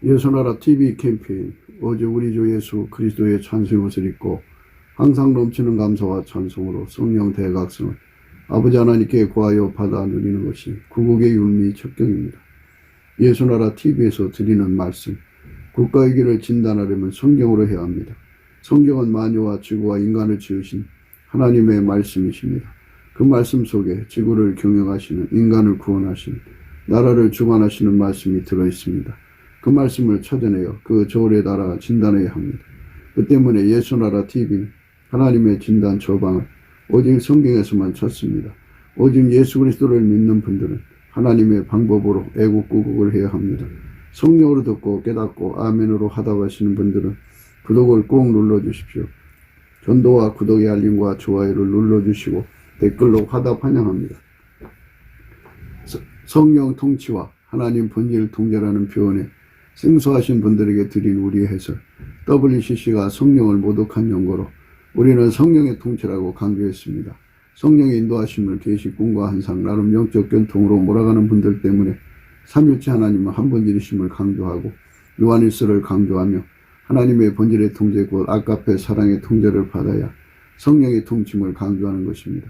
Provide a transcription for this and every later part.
예수나라 TV 캠페인 오직 우리 주 예수 그리스도의 찬송의 옷을 입고 항상 넘치는 감사와 찬송으로 성령 대각성을 아버지 하나님께 구하여 받아 누리는 것이 구국의 율미 척경입니다. 예수나라 TV에서 드리는 말씀, 국가의 길을 진단하려면 성경으로 해야 합니다. 성경은 만유와 지구와 인간을 지으신 하나님의 말씀이십니다. 그 말씀 속에 지구를 경영하시는, 인간을 구원하시는, 나라를 주관하시는 말씀이 들어있습니다. 그 말씀을 찾아내어 그 저울의 나라 진단해야 합니다. 그 때문에 예수나라 TV는 하나님의 진단 처방을 오직 성경에서만 찾습니다. 오직 예수 그리스도를 믿는 분들은 하나님의 방법으로 애국구국을 해야 합니다. 성령으로 듣고 깨닫고 아멘으로 하다고 하시는 분들은 구독을 꼭 눌러주십시오. 전도와 구독의 알림과 좋아요를 눌러주시고 댓글로 화답 환영합니다. 성령 통치와 하나님 본질 통제라는 표현에 생소하신 분들에게 드린 우리의 해설, WCC가 성령을 모독한 연고로 우리는 성령의 통치라고 강조했습니다. 성령의 인도하심을 계시 꿈과 환상, 나름 영적 견통으로 몰아가는 분들 때문에 삼위일체 하나님은 한 본질이심을 강조하고 요한일서를 강조하며 하나님의 본질의 통제 곧 아가페 사랑의 통제를 받아야 성령의 통침을 강조하는 것입니다.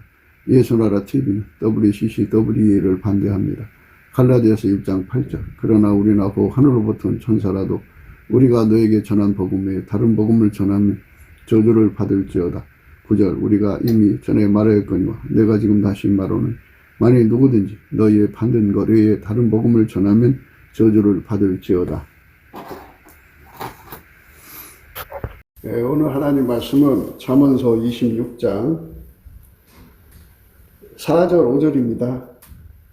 예수나라 TV는 WCC, WEA를 반대합니다. 갈라디아서 1장 8절 그러나 우리나 혹 하늘로부터 온 천사라도 우리가 너에게 전한 복음 외에 다른 복음을 전하면 저주를 받을지어다. 9절 우리가 이미 전에 말하였거니와 내가 지금 다시 말하노니 만일 누구든지 너희의 받은 것 외에 다른 복음을 전하면 저주를 받을지어다. 네, 오늘 하나님 말씀은 잠언서 26장 4절 5절입니다.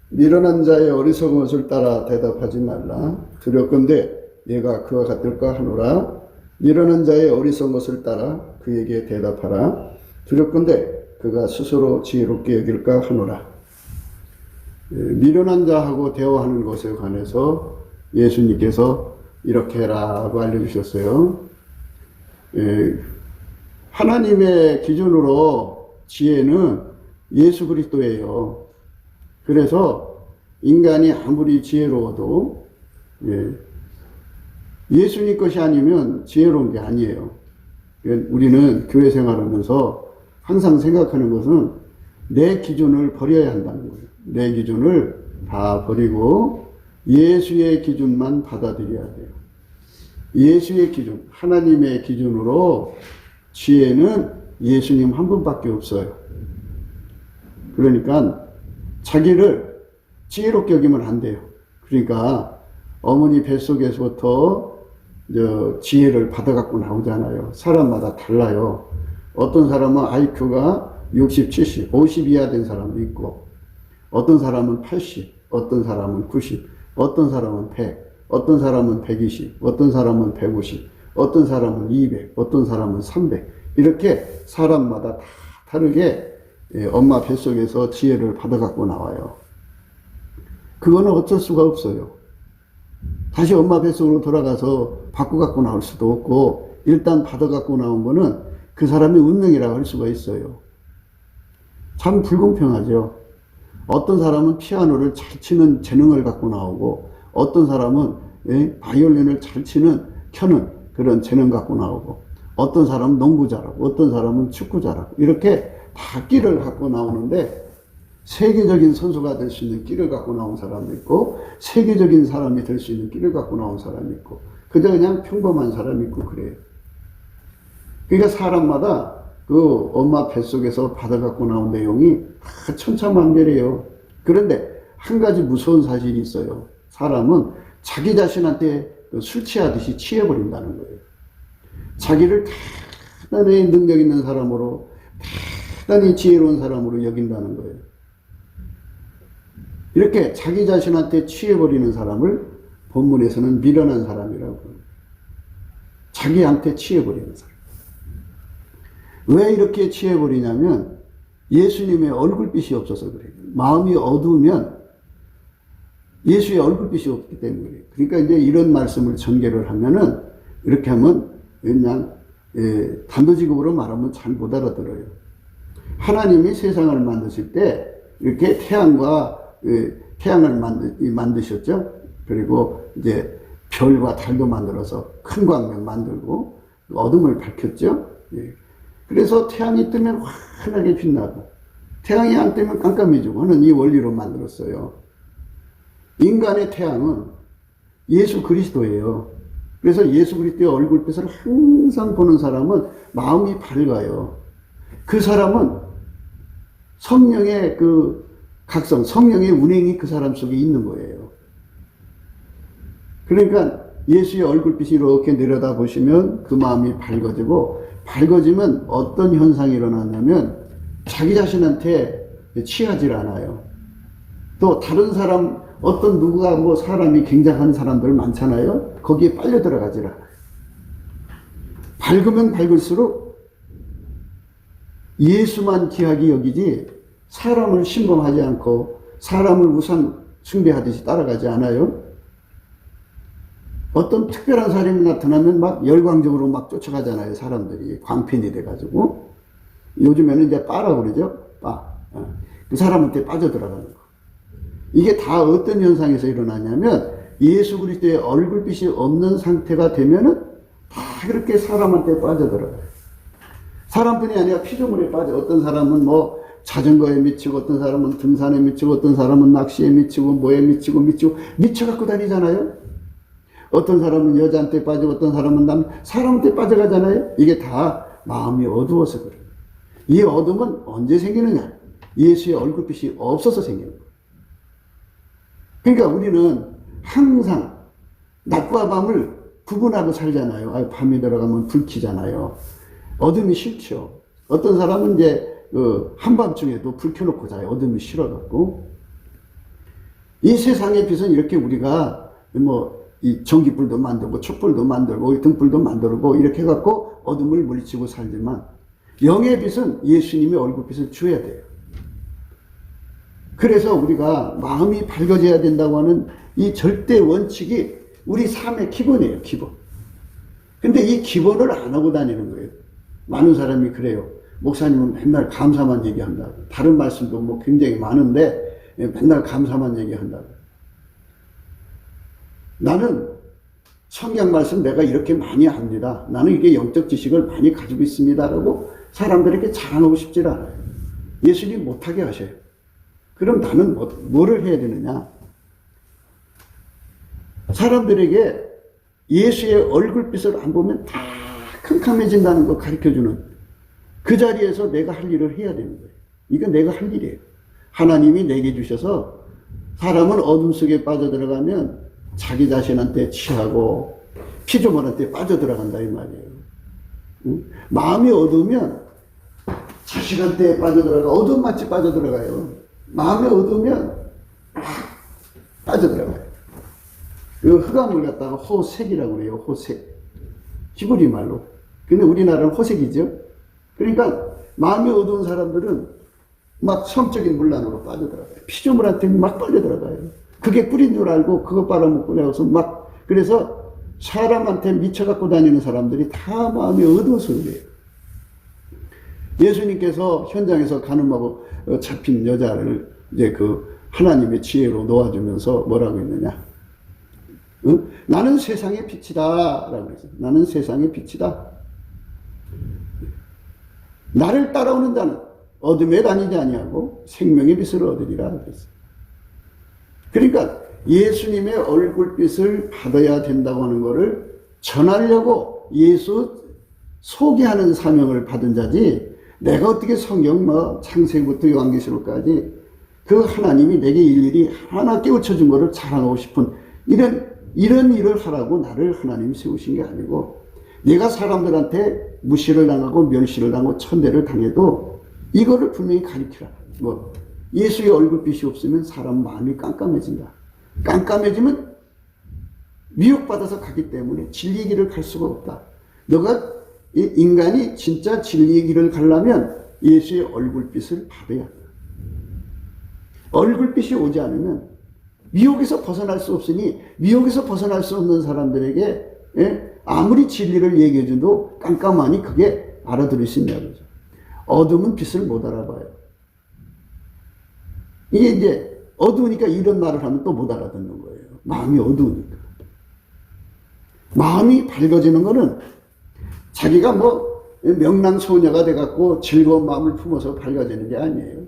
미련한 자의 어리석은 것을 따라 대답하지 말라. 두렵건대 얘가 그와 같을까 하노라. 미련한 자의 어리석은 것을 따라 그에게 대답하라. 두렵건대 그가 스스로 지혜롭게 여길까 하노라. 미련한 자하고 대화하는 것에 관해서 예수님께서 이렇게 해라고 알려주셨어요. 하나님의 기준으로 지혜는 예수 그리스도예요. 그래서 인간이 아무리 지혜로워도 예수님 것이 아니면 지혜로운 게 아니에요. 우리는 교회 생활하면서 항상 생각하는 것은 내 기준을 버려야 한다는 거예요. 내 기준을 다 버리고 예수의 기준만 받아들여야 돼요. 예수의 기준, 하나님의 기준으로 지혜는 예수님 한 분밖에 없어요. 그러니까 자기를 지혜롭게 여기면 안 돼요. 그러니까 어머니 뱃속에서부터 지혜를 받아갖고 나오잖아요. 사람마다 달라요. 어떤 사람은 IQ가 60, 70, 50 이하 된 사람도 있고, 어떤 사람은 80, 어떤 사람은 90, 어떤 사람은 100, 어떤 사람은 120, 어떤 사람은 150, 어떤 사람은 200, 어떤 사람은 300. 이렇게 사람마다 다 다르게 엄마 뱃속에서 지혜를 받아갖고 나와요. 그거는 어쩔 수가 없어요. 다시 엄마 뱃속으로 돌아가서 바꿔갖고 나올 수도 없고, 일단 받아갖고 나온 거는 그 사람의 운명이라고 할 수가 있어요. 참 불공평하죠. 어떤 사람은 피아노를 잘 치는 재능을 갖고 나오고, 어떤 사람은 바이올린을 잘 켜는 그런 재능 갖고 나오고, 어떤 사람은 농구 잘하고, 어떤 사람은 축구 잘하고, 이렇게 다 끼를 갖고 나오는데, 세계적인 선수가 될 수 있는 끼를 갖고 나온 사람도 있고, 세계적인 사람이 될 수 있는 끼를 갖고 나온 사람이 있고, 그냥 평범한 사람이 있고 그래요. 그러니까 사람마다 그 엄마 뱃속에서 받아갖고 나온 내용이 다 천차만별이에요. 그런데 한 가지 무서운 사실이 있어요. 사람은 자기 자신한테 술 취하듯이 취해버린다는 거예요. 자기를 대단히 능력 있는 사람으로, 대단히 지혜로운 사람으로 여긴다는 거예요. 이렇게 자기 자신한테 취해버리는 사람을 본문에서는 미련한 사람이라고 합니다. 자기한테 취해버리는 사람. 왜 이렇게 취해버리냐면 예수님의 얼굴빛이 없어서 그래요. 마음이 어두우면 예수의 얼굴빛이 없기 때문에 그래요. 그러니까 이제 이런 말씀을 전개를 하면은, 이렇게 하면 그냥 단도직입으로 말하면 잘 못 알아들어요. 하나님이 세상을 만드실 때 이렇게 태양을 만드셨죠. 그리고 이제 별과 달도 만들어서 큰 광명 만들고 어둠을 밝혔죠. 예. 그래서 태양이 뜨면 환하게 빛나고 태양이 안 뜨면 깜깜해지고 하는 이 원리로 만들었어요. 인간의 태양은 예수 그리스도예요. 그래서 예수 그리스도의 얼굴빛을 항상 보는 사람은 마음이 밝아요. 그 사람은 성령의 그 각성, 성령의 운행이 그 사람 속에 있는 거예요. 그러니까 예수의 얼굴빛이 이렇게 내려다 보시면 그 마음이 밝아지고, 밝아지면 어떤 현상이 일어나냐면 자기 자신한테 취하질 않아요. 또 다른 사람, 어떤 누구가 뭐 사람이 굉장한 사람들 많잖아요. 거기에 빨려 들어가질 않아요. 밝으면 밝을수록 예수만 귀하게 여기지 사람을 신봉하지 않고 사람을 우상 숭배하듯이 따라가지 않아요. 어떤 특별한 사람이 나타나면 막 열광적으로 막 쫓아가잖아요. 사람들이 광팬이 돼가지고. 요즘에는 이제 빠라고 그러죠. 빠. 그 사람한테 빠져들어가는 거. 이게 다 어떤 현상에서 일어나냐면 예수 그리스도의 얼굴빛이 없는 상태가 되면은 다 그렇게 사람한테 빠져들어가요. 사람뿐이 아니라 피조물에 빠져. 어떤 사람은 뭐 자전거에 미치고, 어떤 사람은 등산에 미치고, 어떤 사람은 낚시에 미치고, 뭐에 미치고 미쳐갖고 다니잖아요. 어떤 사람은 여자한테 빠지고, 어떤 사람은 사람한테 빠져가잖아요. 이게 다 마음이 어두워서 그래요. 이 어둠은 언제 생기느냐? 예수의 얼굴빛이 없어서 생기는 거예요. 그러니까 우리는 항상 낮과 밤을 구분하고 살잖아요. 밤이 들어가면 불 켜잖아요. 어둠이 싫죠. 어떤 사람은 이제 한밤중에도 불 켜놓고 자요. 어둠이 싫어갖고. 이 세상의 빛은 이렇게 우리가 이 전기불도 만들고 촛불도 만들고 등불도 만들고 이렇게 해갖고 어둠을 물리치고 살지만, 영의 빛은 예수님의 얼굴빛을 줘야 돼요. 그래서 우리가 마음이 밝아져야 된다고 하는 이 절대 원칙이 우리 삶의 기본이에요. 기본. 근데 이 기본을 안 하고 다니는 거예요. 많은 사람이 그래요. 목사님은 맨날 감사만 얘기한다고. 다른 말씀도 뭐 굉장히 많은데 맨날 감사만 얘기한다고. 나는 성경 말씀 내가 이렇게 많이 합니다. 나는 이게 영적 지식을 많이 가지고 있습니다라고 사람들에게 자랑하고 싶지 않아요. 예수님 못하게 하셔요. 그럼 나는 뭐를 해야 되느냐? 사람들에게 예수의 얼굴빛을 안 보면 다 캄캄해진다는 거 가르쳐주는, 그 자리에서 내가 할 일을 해야 되는 거예요. 이건 내가 할 일이에요. 하나님이 내게 주셔서 사람은 어둠 속에 빠져들어가면 자기 자신한테 취하고 피조물한테 빠져들어간다 이 말이에요. 응? 마음이 어두우면 자식한테 빠져들어가, 어둠같이 빠져들어가요. 마음이 어두우면 빠져들어가요. 그 흑암을 갖다가 호색이라고 그래요. 호색. 히브리 말로. 근데 우리나라는 호색이죠. 그러니까 마음이 어두운 사람들은 막 성적인 문란으로 빠져들어가요. 피조물한테 막 빠져들어가요. 그게 꿀인 줄 알고 그거 빨아먹고 나서 막, 그래서 사람한테 미쳐갖고 다니는 사람들이 다 마음이 어두워서 그래요. 예수님께서 현장에서 가늠하고 잡힌 여자를 이제 그 하나님의 지혜로 놓아주면서 뭐라고 했느냐? 응? 나는 세상의 빛이다 라고 했어요. 나는 세상의 빛이다. 나를 따라오는 자는 어둠에 다니지 아니하고 생명의 빛을 얻으리라 그랬어요. 그러니까 예수님의 얼굴빛을 받아야 된다고 하는 것을 전하려고 예수 소개하는 사명을 받은 자지, 내가 어떻게 성경 창세기부터 요한계시록까지 그 하나님이 내게 일일이 하나 깨우쳐 준 것을 자랑하고 싶은 이런 일을 하라고 나를 하나님이 세우신 게 아니고, 내가 사람들한테 무시를 당하고 멸시를 당하고 천대를 당해도 이거를 분명히 가르치라. 예수의 얼굴빛이 없으면 사람 마음이 깜깜해진다. 깜깜해지면 미혹받아서 가기 때문에 진리의 길을 갈 수가 없다. 너가 인간이 진짜 진리의 길을 가려면 예수의 얼굴빛을 받아야 한다. 얼굴빛이 오지 않으면 미혹에서 벗어날 수 없으니, 미혹에서 벗어날 수 없는 사람들에게 아무리 진리를 얘기해줘도 깜깜하니 그게 알아들을 수 있냐고 그러죠. 어둠은 빛을 못 알아봐요. 이게 이제 어두우니까 이런 말을 하면 또 못 알아듣는 거예요. 마음이 어두우니까. 마음이 밝아지는 거는 자기가 뭐 명랑소녀가 돼갖고 즐거운 마음을 품어서 밝아지는 게 아니에요.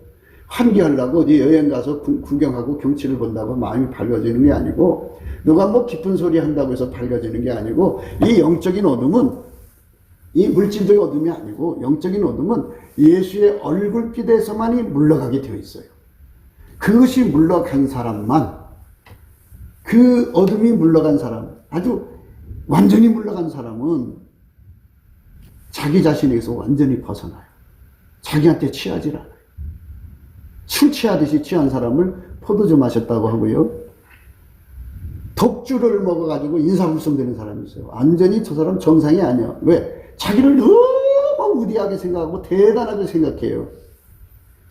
환기하려고 어디 여행 가서 구경하고 경치를 본다고 마음이 밝아지는 게 아니고, 누가 뭐 깊은 소리 한다고 해서 밝아지는 게 아니고, 이 영적인 어둠은, 이 물질적인 어둠이 아니고 영적인 어둠은 예수의 얼굴빛에서만이 물러가게 되어 있어요. 그것이 물러간 사람만, 그 어둠이 물러간 사람, 아주 완전히 물러간 사람은 자기 자신에게서 완전히 벗어나요. 자기한테 취하지 않아요. 술 취하듯이 취한 사람을 포도주 마셨다고 하고요. 독주를 먹어가지고 인사불성되는 사람이 있어요. 완전히 저 사람 정상이 아니야. 왜? 자기를 너무 우디하게 생각하고 대단하게 생각해요.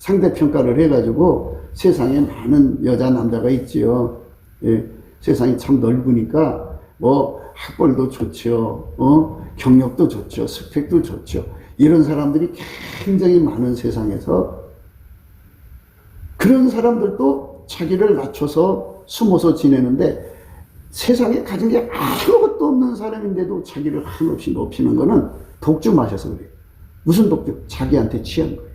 상대평가를 해가지고 세상에 많은 여자, 남자가 있지요. 예, 세상이 참 넓으니까 뭐 학벌도 좋죠. 경력도 좋죠. 스펙도 좋죠. 이런 사람들이 굉장히 많은 세상에서 그런 사람들도 자기를 낮춰서 숨어서 지내는데, 세상에 가진 게 아무것도 없는 사람인데도 자기를 한없이 높이는 거는 독주 마셔서 그래요. 무슨 독주? 자기한테 취한 거예요.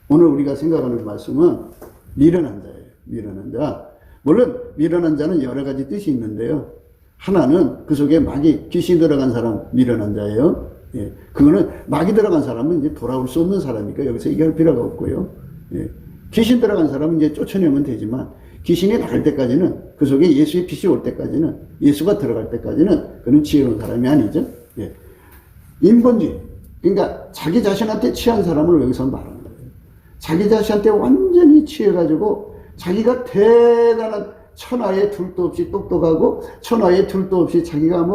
오늘 우리가 생각하는 말씀은 미련한 자예요. 미련한 자. 물론 미련한 자는 여러 가지 뜻이 있는데요. 하나는 그 속에 마귀, 귀신 들어간 사람 미련한 자예요. 예. 그거는 마귀 들어간 사람은 이제 돌아올 수 없는 사람이니까 여기서 얘기할 필요가 없고요. 예. 귀신 들어간 사람은 이제 쫓아내면 되지만, 귀신이 나갈 때까지는, 그 속에 예수의 빛이 올 때까지는, 예수가 들어갈 때까지는 그는 지혜로운 사람이 아니죠. 예. 인본주의. 그러니까 자기 자신한테 취한 사람을 여기서 말하는 거예요. 자기 자신한테 완전히 취해가지고 자기가 대단한, 천하에 둘도 없이 똑똑하고 천하에 둘도 없이 자기가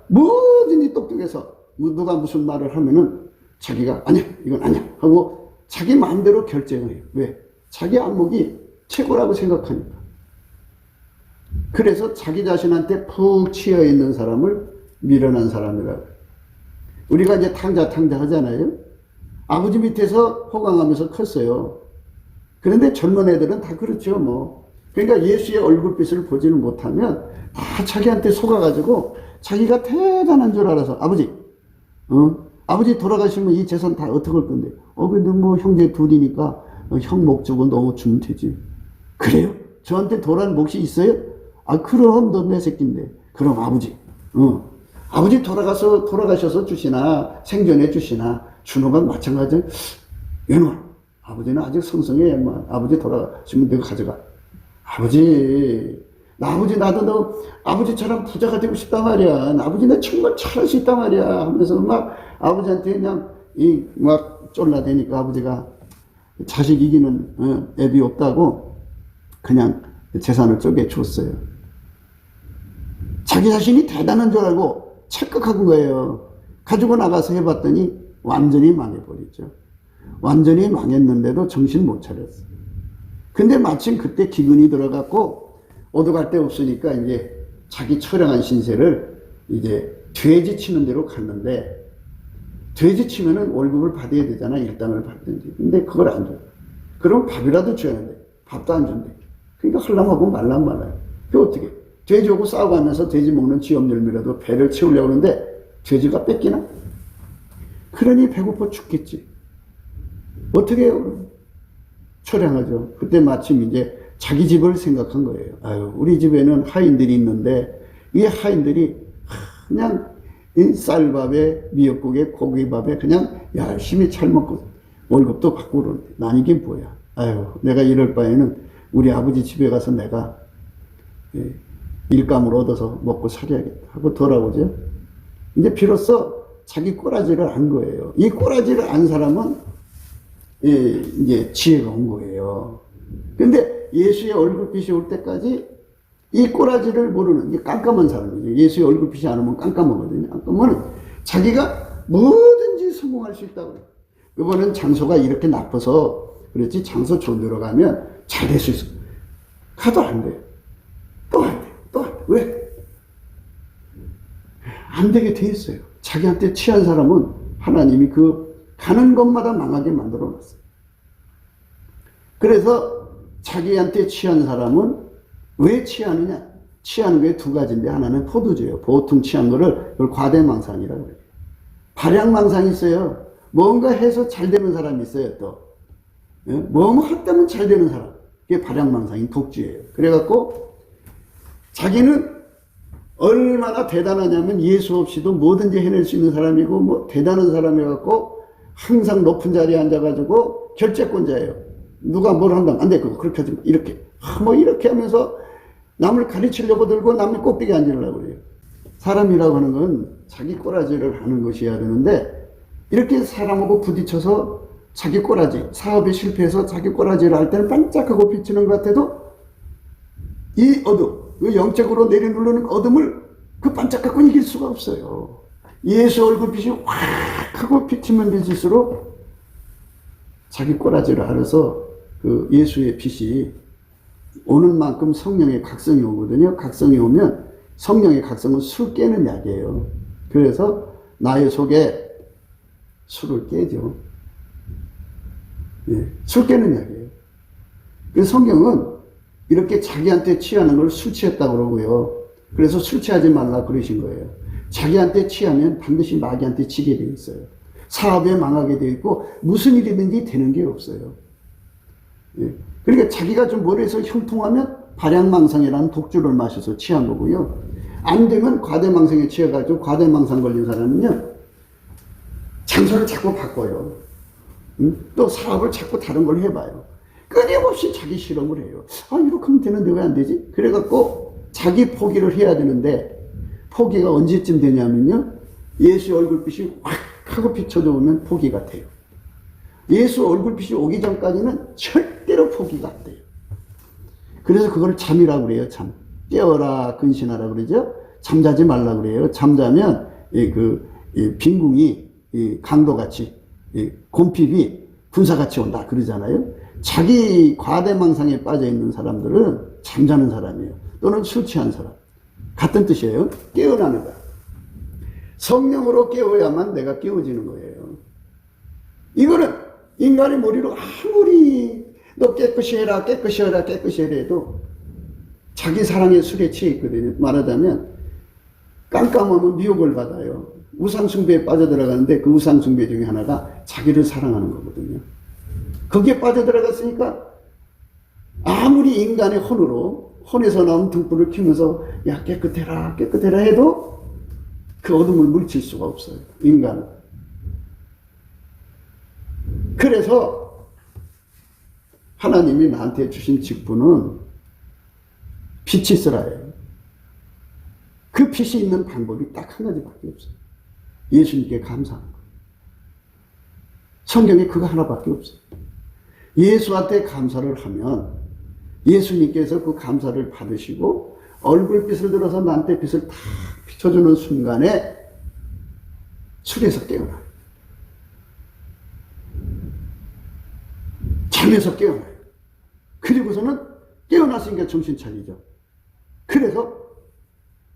뭐든지 똑똑해서 누가 무슨 말을 하면은 자기가 아니야, 이건 아니야 하고 자기 마음대로 결정을 해요. 왜? 자기 안목이 최고라고 생각하니까. 그래서 자기 자신한테 푹 치여 있는 사람을 미련한 사람이라고. 우리가 이제 탕자 하잖아요. 아버지 밑에서 호강하면서 컸어요. 그런데 젊은 애들은 다 그렇죠, 뭐. 그러니까 예수의 얼굴빛을 보지를 못하면 다 자기한테 속아가지고 자기가 대단한 줄 알아서, 아버지 돌아가시면 이 재산 다 어떻게 할 건데? 근데 뭐 형제 둘이니까 형 목적은 너무 주면 되지. 그래요? 저한테 돌아는 몫이 있어요? 그럼 너 내 새끼인데. 그럼 아버지 돌아가셔서 주시나 생전에 주시나 주는 건 마찬가지. 얘는 아버지는 아직 성성해. 아버지 돌아가시면 내가 가져가. 나도 너 아버지처럼 부자가 되고 싶단 말이야. 아버지 나 정말 잘할 수 있단 말이야. 하면서 막 아버지한테 그냥 막 쫄라대니까 아버지가 자식 이기는 애비 없다고 그냥 재산을 쪼개 줬어요. 자기 자신이 대단한 줄 알고 착각한 거예요. 가지고 나가서 해봤더니 완전히 망해버리죠. 완전히 망했는데도 정신 못 차렸어. 근데 마침 그때 기근이 들어갔고 어디갈 데 없으니까 이제 자기 처량한 신세를 이제 돼지 치는 데로 갔는데, 돼지 치면은 월급을 받아야 되잖아. 일당을 받든지. 근데 그걸 안 줘요. 그럼 밥이라도 줘야 하는데 밥도 안 준대. 그러니까 흘람하고 말랑말라요. 그 어떻게? 돼지하고 싸워가면서 돼지 먹는 쥐엄열매라도 배를 채우려고 하는데 돼지가 뺏기나? 그러니 배고파 죽겠지. 어떻게 해요? 처량하죠. 그때 마침 이제 자기 집을 생각한 거예요. 우리 집에는 하인들이 있는데 이 하인들이 그냥 쌀밥에 미역국에 고기밥에 그냥 열심히 잘 먹고 월급도 받고 그러는데 난 이게 뭐야. 내가 이럴 바에는 우리 아버지 집에 가서 내가 일감을 얻어서 먹고 살아야겠다 하고 돌아오죠. 이제 비로소 자기 꼬라지를 안 거예요. 이 꼬라지를 안 사람은 이제 지혜가 온 거예요. 근데 예수의 얼굴빛이 올 때까지 이 꼬라지를 모르는, 이게 깜깜한 사람이죠. 예수의 얼굴빛이 안 오면 깜깜하거든요. 깜깜하면 자기가 뭐든지 성공할 수 있다고 그래요. 이거는 장소가 이렇게 나빠서 그렇지, 장소 좋은 가면 잘 될 수 있어. 가도 안 돼요. 또 안 돼요. 또 안 돼요. 왜? 안 되게 돼 있어요. 자기한테 취한 사람은 하나님이 가는 것마다 망하게 만들어 놨어요. 그래서 자기한테 취한 사람은 왜 취하느냐? 취하는 게 두 가지인데 하나는 포도주예요. 보통 취한 거를 그걸 과대망상이라고 그래요. 발양망상이 있어요. 뭔가 해서 잘 되는 사람이 있어요. 또 뭐뭐 했다면 잘 되는 사람, 그게 발양망상인 독주예요. 그래갖고 자기는 얼마나 대단하냐면 예수 없이도 뭐든지 해낼 수 있는 사람이고 뭐 대단한 사람이갖고 항상 높은 자리에 앉아가지고 결재권자예요. 누가 뭘 한다면 안 돼, 그거 그렇게 하지 마. 이렇게 뭐 이렇게 하면서 남을 가르치려고 들고 남의 꼭대기에 앉으려고 그래요. 사람이라고 하는 건 자기 꼬라지를 하는 것이어야 되는데 이렇게 사람하고 부딪혀서 자기 꼬라지, 사업에 실패해서 자기 꼬라지를 할 때는 반짝하고 비치는 것 같아도 이 어둠, 그 영적으로 내려누르는 어둠을 그 반짝하고 이길 수가 없어요. 예수 얼굴빛이 확 하고 비치면 비칠수록 자기 꼬라지를 알아서 그 예수의 빛이 오는 만큼 성령의 각성이 오거든요. 각성이 오면 성령의 각성은 술 깨는 약이에요. 그래서 나의 속에 술을 깨죠. 예, 술 깨는 약이에요. 그래서 성경은 이렇게 자기한테 취하는 걸 술 취했다고 그러고요. 그래서 술 취하지 말라 그러신 거예요. 자기한테 취하면 반드시 마귀한테 지게 되어 있어요. 사업에 망하게 되어 있고 무슨 일이든지 되는 게 없어요. 예. 그러니까 자기가 좀 머리에서 형통하면 발양망상이라는 독주를 마셔서 취한 거고요. 안 되면 과대망상에 취해가지고 과대망상 걸린 사람은요, 장소를 자꾸 바꿔요. 또 사업을 자꾸 다른 걸 해봐요. 끊임없이 자기 실험을 해요. 아, 이렇게 하면 되는데 왜 안 되지? 그래갖고 자기 포기를 해야 되는데 포기가 언제쯤 되냐면요, 예수 얼굴빛이 확 하고 비춰져오면 포기가 돼요. 예수 얼굴빛이 오기 전까지는 절대로 포기가 안 돼요. 그래서 그걸 잠이라고 그래요. 잠. 깨어라 근신하라 그러죠. 잠자지 말라 그래요. 잠자면 빈궁이 강도같이 곰핍이 군사같이 온다 그러잖아요. 자기 과대망상에 빠져있는 사람들은 잠자는 사람이에요. 또는 술 취한 사람. 같은 뜻이에요. 깨어나는 거야. 성령으로 깨워야만 내가 깨워지는 거예요. 이거는 인간의 머리로 아무리 너 깨끗이 해라 깨끗이 해라 깨끗이 해라 해도 자기 사랑의 술에 취해 있거든요. 말하자면 깜깜하면 미혹을 받아요. 우상숭배에 빠져들어가는데 그 우상숭배 중에 하나가 자기를 사랑하는 거거든요. 거기에 빠져들어갔으니까 아무리 인간의 혼에서 나온 등불을 켜면서 야 깨끗해라 깨끗해라 해도 그 어둠을 물칠 수가 없어요. 인간은. 그래서 하나님이 나한테 주신 직분은 빛이 있으라예요. 그 빛이 있는 방법이 딱 한 가지밖에 없어요. 예수님께 감사하는 거예요. 성경에 그거 하나밖에 없어요. 예수한테 감사를 하면 예수님께서 그 감사를 받으시고 얼굴빛을 들어서 나한테 빛을 탁 비춰주는 순간에 술에서 깨어나요. 잠에서 깨어나요. 그리고서는 깨어났으니까 정신 차리죠. 그래서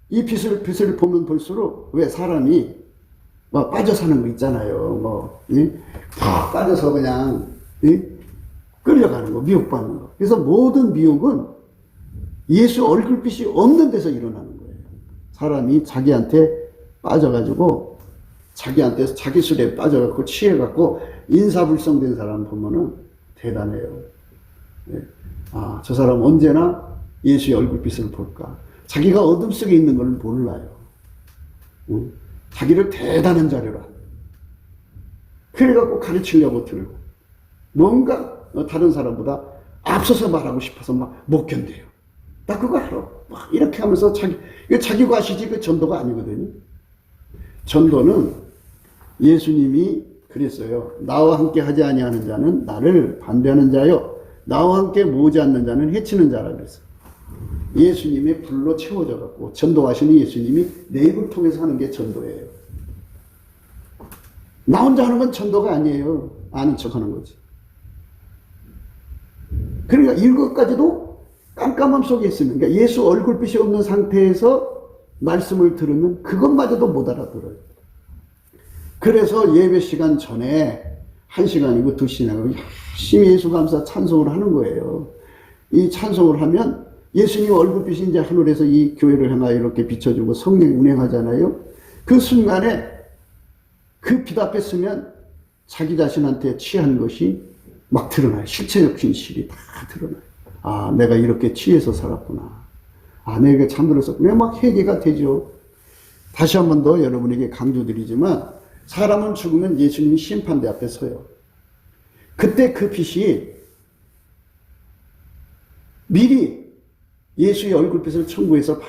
이 빛을 보면 볼수록 왜 사람이 뭐 빠져 사는 거 있잖아요. 팍 빠져서 그냥 끌려가는 거, 미혹받는 거. 그래서 모든 미혹은 예수 얼굴빛이 없는 데서 일어나는 거예요. 사람이 자기한테 빠져가지고 자기한테 자기 술에 빠져갖고 취해갖고 인사불성된 사람 보면은 대단해요. 아, 저 사람 언제나 예수의 얼굴빛을 볼까? 자기가 어둠 속에 있는 걸 몰라요. 자기를 대단한 자료라. 그래갖고 가르치려고 들고 뭔가 다른 사람보다 앞서서 말하고 싶어서 막 못 견뎌요. 나 그거 알아. 막 이렇게 하면서 자기 과시지 그 전도가 아니거든요. 전도는 예수님이 그랬어요. 나와 함께 하지 아니하는 자는 나를 반대하는 자요. 나와 함께 모으지 않는 자는 해치는 자라 그랬어요. 예수님의 불로 채워져 갖고 전도하시는 예수님이 내 입을 통해서 하는 게 전도예요. 나 혼자 하는 건 전도가 아니에요. 아는 척 하는 거지. 그러니까 이것까지도 깜깜함 속에 있으면, 그러니까 예수 얼굴빛이 없는 상태에서 말씀을 들으면 그것마저도 못 알아들어요. 그래서 예배 시간 전에 1시간이고 2시간이고 열심히 예수 감사 찬송을 하는 거예요. 이 찬송을 하면 예수님 얼굴빛이 이제 하늘에서 이 교회를 향하여 이렇게 비춰주고 성령 운행하잖아요. 그 순간에 그 빛 앞에 서면 자기 자신한테 취한 것이 막 드러나요. 실체적 진실이 다 드러나요. 아, 내가 이렇게 취해서 살았구나. 아, 내가 잠들었었구나. 막 회개가 되죠. 다시 한 번 더 여러분에게 강조드리지만, 사람은 죽으면 예수님이 심판대 앞에 서요. 그때 그 빛이 미리 예수의 얼굴빛을 천국에서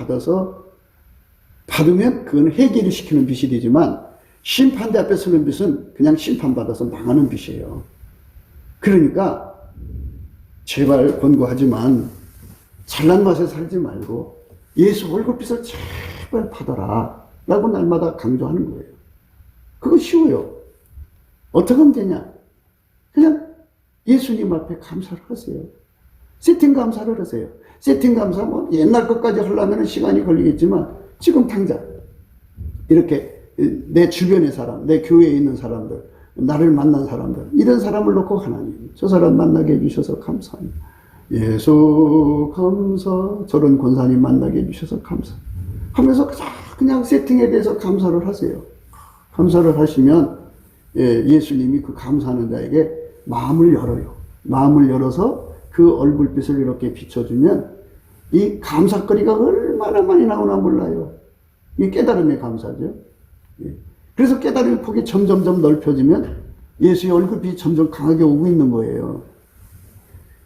받으면 그건 회개를 시키는 빛이 되지만, 심판대 앞에 서는 빛은 그냥 심판받아서 망하는 빛이에요. 그러니까 제발 권고하지만 잘난 맛에 살지 말고 예수 얼굴빛을 제발 받아라 라고 날마다 강조하는 거예요. 그거 쉬워요. 어떻게 하면 되냐? 그냥 예수님 앞에 감사를 하세요. 세팅 감사를 하세요. 세팅 감사 뭐 옛날 것까지 하려면 시간이 걸리겠지만 지금 당장 이렇게 내 주변의 사람, 내 교회에 있는 사람들, 나를 만난 사람들, 이런 사람을 놓고 하나님, 저 사람 만나게 해주셔서 감사합니다. 예수 감사, 저런 권사님 만나게 해주셔서 감사. 하면서 그냥 세팅에 대해서 감사를 하세요. 감사를 하시면 예수님이 그 감사하는 자에게 마음을 열어요. 마음을 열어서 그 얼굴빛을 이렇게 비춰주면 이 감사거리가 얼마나 많이 나오나 몰라요. 이 깨달음의 감사죠. 그래서 깨달음의 폭이 점점점 넓혀지면 예수의 얼굴빛이 점점 강하게 오고 있는 거예요.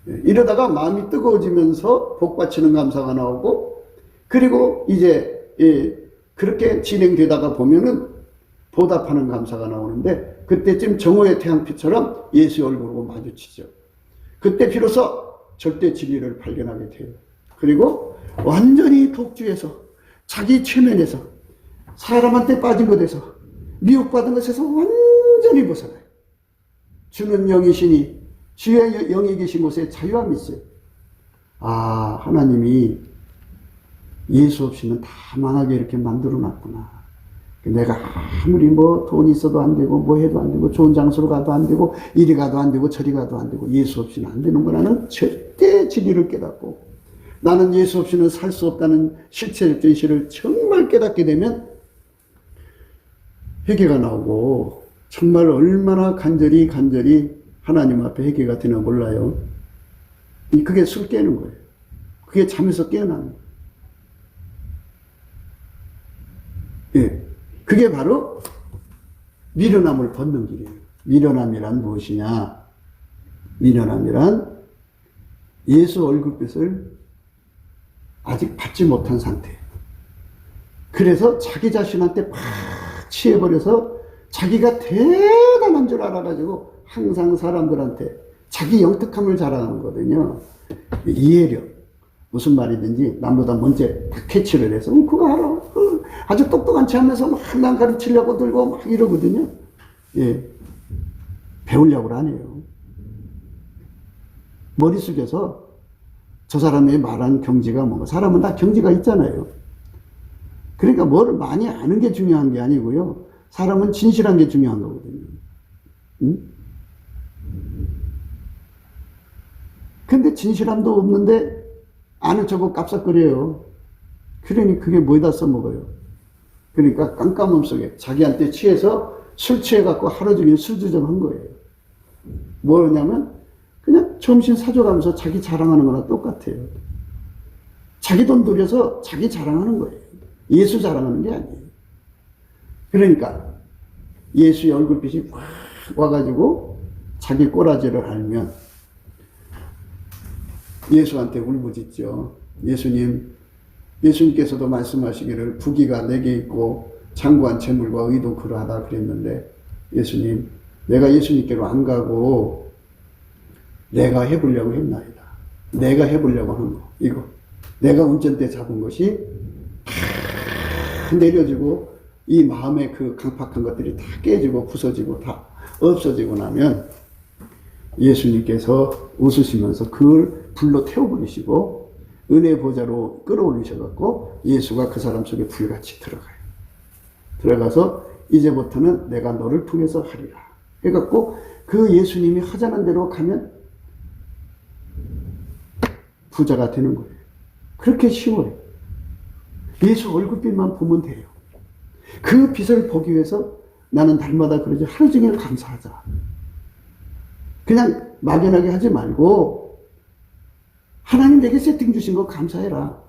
이러다가 마음이 뜨거워지면서 복받치는 감사가 나오고, 그리고 이제 그렇게 진행되다가 보면은 보답하는 감사가 나오는데, 그때쯤 정오의 태양빛처럼 예수의 얼굴하고 마주치죠. 그때 비로소 절대 진리를 발견하게 돼요. 그리고 완전히 독주해서, 자기 최면에서, 사람한테 빠진 것에서, 미혹받은 것에서 완전히 벗어나요. 주는 영이시니 주의 영이 계신 곳에 자유함이 있어요. 아, 하나님이 예수 없이는 다 망하게 이렇게 만들어 놨구나. 내가 아무리 뭐 돈이 있어도 안 되고 뭐 해도 안 되고 좋은 장소로 가도 안 되고 이리 가도 안 되고 저리 가도 안 되고 예수 없이는 안 되는구나는 절대 진리를 깨닫고, 나는 예수 없이는 살 수 없다는 실체적 진실을 정말 깨닫게 되면 회개가 나오고, 정말 얼마나 간절히 하나님 앞에 회개가 되나 몰라요. 그게 술 깨는 거예요. 그게 잠에서 깨어나는 거예요. 예. 그게 바로 미련함을 벗는 길이에요. 미련함이란 무엇이냐? 미련함이란 예수 얼굴빛을 아직 받지 못한 상태예요. 그래서 자기 자신한테 팍 취해버려서 자기가 대단한 줄 알아가지고 항상 사람들한테 자기 영특함을 자랑하는 거거든요. 이해력. 무슨 말이든지 남보다 먼저 다 캐치를 해서 그거 알아. 아주 똑똑한 체 하면서 막 난 가르치려고 들고 막 이러거든요. 예. 배우려고 안 해요. 머릿속에서 저 사람이 말한 경지가 뭔가, 사람은 다 경지가 있잖아요. 그러니까 뭘 많이 아는 게 중요한 게 아니고요. 사람은 진실한 게 중요한 거거든요. 응? 근데 진실함도 없는데 아는 척하고 깝싹거려요. 그러니 그게 뭐에다 써먹어요. 그러니까 깜깜함 속에 자기한테 취해서 술 취해갖고 하루 종일 술주정한 거예요. 뭐냐면 그냥 점심 사줘가면서 자기 자랑하는 거나 똑같아요. 자기 돈 들여서 자기 자랑하는 거예요. 예수 자랑하는 게 아니에요. 그러니까 예수의 얼굴빛이 확 와가지고 자기 꼬라지를 알면 예수한테 울부짖죠. 예수님께서도 말씀하시기를 부귀가 내게 있고 장구한 재물과 의도 그러하다 그랬는데, 예수님, 내가 예수님께로 안 가고 내가 해보려고 했나이다. 내가 해보려고 하는 거, 이거 내가 운전대 잡은 것이 다 내려지고 이 마음의 그 강팍한 것들이 다 깨지고 부서지고 다 없어지고 나면 예수님께서 웃으시면서 그걸 불로 태워버리시고 은혜 보좌로 끌어올리셔갖고 예수가 그 사람 속에 불같이 들어가요. 들어가서 이제부터는 내가 너를 통해서 하리라 해갖고 그 예수님이 하자는 대로 가면 부자가 되는 거예요. 그렇게 쉬워요. 예수 얼굴빛만 보면 돼요. 그 빛을 보기 위해서 나는 날마다 그러지, 하루 종일 감사하자. 그냥 막연하게 하지 말고 하나님 내게 세팅 주신 거 감사해라.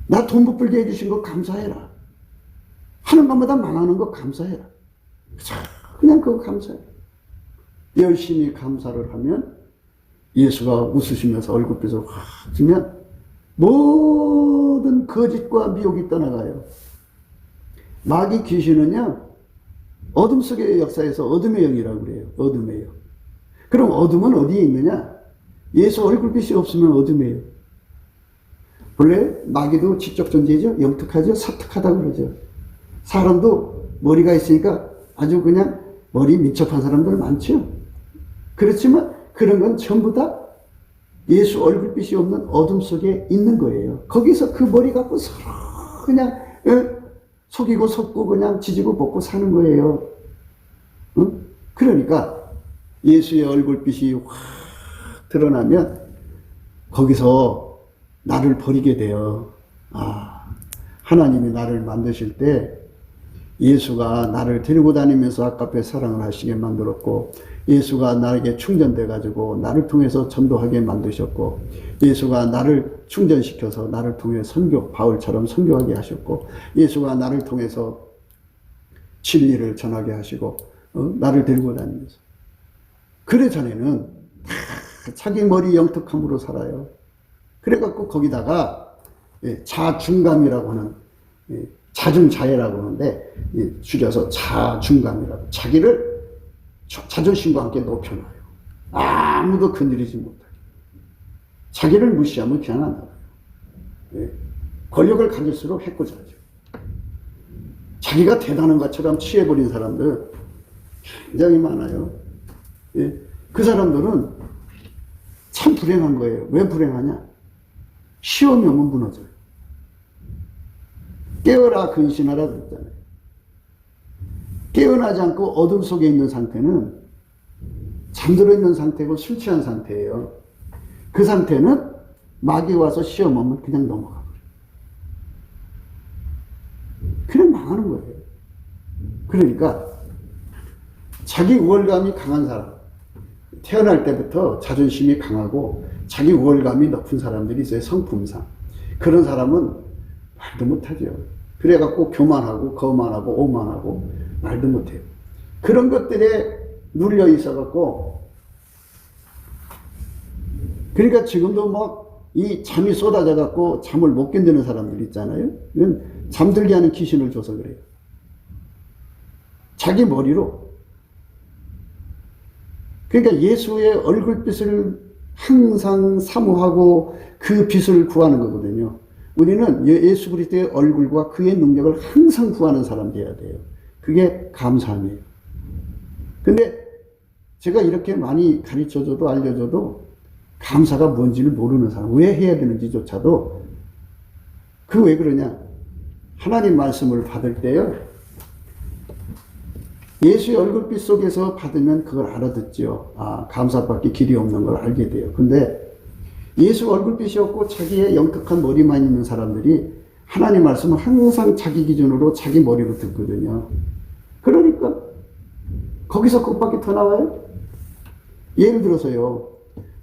나 돈 못 벌게 해주신 거 감사해라. 하는 것마다 망하는 거 감사해라. 그냥 그거 감사해. 열심히 감사를 하면 예수가 웃으시면서 얼굴빛을 확 주면 모든 거짓과 미혹이 떠나가요. 마귀 귀신은요, 어둠 속의 역사에서 어둠의 영이라고 그래요. 어둠의 영. 그럼 어둠은 어디에 있느냐? 예수 얼굴빛이 없으면 어둠이에요. 원래 마귀도 지적 존재죠. 영특하죠. 사특하다고 그러죠. 사람도 머리가 있으니까 아주 그냥 머리 민첩한 사람들 많죠. 그렇지만 그런 건 전부 다 예수 얼굴빛이 없는 어둠 속에 있는 거예요. 거기서 그 머리 갖고 서로 그냥 속이고 속고 그냥 지지고 볶고 사는 거예요. 그러니까 예수의 얼굴빛이 확 드러나면 거기서 나를 버리게 돼요. 하나님이 나를 만드실 때 예수가 나를 데리고 다니면서 아까페 사랑을 하시게 만들었고, 예수가 나에게 충전돼 가지고 나를 통해서 전도하게 만드셨고, 예수가 나를 충전시켜서 나를 통해 선교, 바울처럼 선교하게 하셨고, 예수가 나를 통해서 진리를 전하게 하시고, 나를 데리고 다니면서. 그래 전에는 자기 머리 영특함으로 살아요. 그래갖고 거기다가 자중감이라고 하는, 자중자애라고 하는데 줄여서 자중감이라고, 자기를 자존심과 함께 높여놔요. 아무도 건드리지 못하게. 자기를 무시하면 그냥 안 나와요. 권력을 가질수록 해코지하죠. 자기가 대단한 것처럼 취해버린 사람들 굉장히 많아요. 그 사람들은 참 불행한 거예요. 왜 불행하냐? 시험이 오면 무너져요. 깨어라 근신하라 그랬잖아요. 깨어나지 않고 어둠 속에 있는 상태는 잠들어 있는 상태고 술 취한 상태예요. 그 상태는 마귀 와서 시험 오면 그냥 넘어가 버려요. 그냥 망하는 거예요. 그러니까 자기 우월감이 강한 사람, 태어날 때부터 자존심이 강하고 자기 우월감이 높은 사람들이 있어요. 성품상. 그런 사람은 말도 못하죠. 그래갖고 교만하고 거만하고 오만하고 말도 못해요. 그런 것들에 눌려 있어갖고, 그러니까 지금도 막 이 잠이 쏟아져갖고 잠을 못 견디는 사람들 있잖아요. 이건 잠들게 하는 귀신을 줘서 그래요. 자기 머리로. 그러니까 예수의 얼굴빛을 항상 사모하고 그 빛을 구하는 거거든요. 우리는 예수 그리스도의 얼굴과 그의 능력을 항상 구하는 사람 되어야 돼요. 그게 감사함이에요. 근데 제가 이렇게 많이 가르쳐줘도 알려줘도 감사가 뭔지를 모르는 사람, 왜 해야 되는지조차도, 그 왜 그러냐? 하나님 말씀을 받을 때요, 예수의 얼굴빛 속에서 받으면 그걸 알아듣죠. 감사밖에 길이 없는 걸 알게 돼요. 근데 예수 얼굴빛이 없고 자기의 영특한 머리만 있는 사람들이 하나님 말씀을 항상 자기 기준으로 자기 머리로 듣거든요. 그러니까 거기서 그것밖에 더 나와요? 예를 들어서요,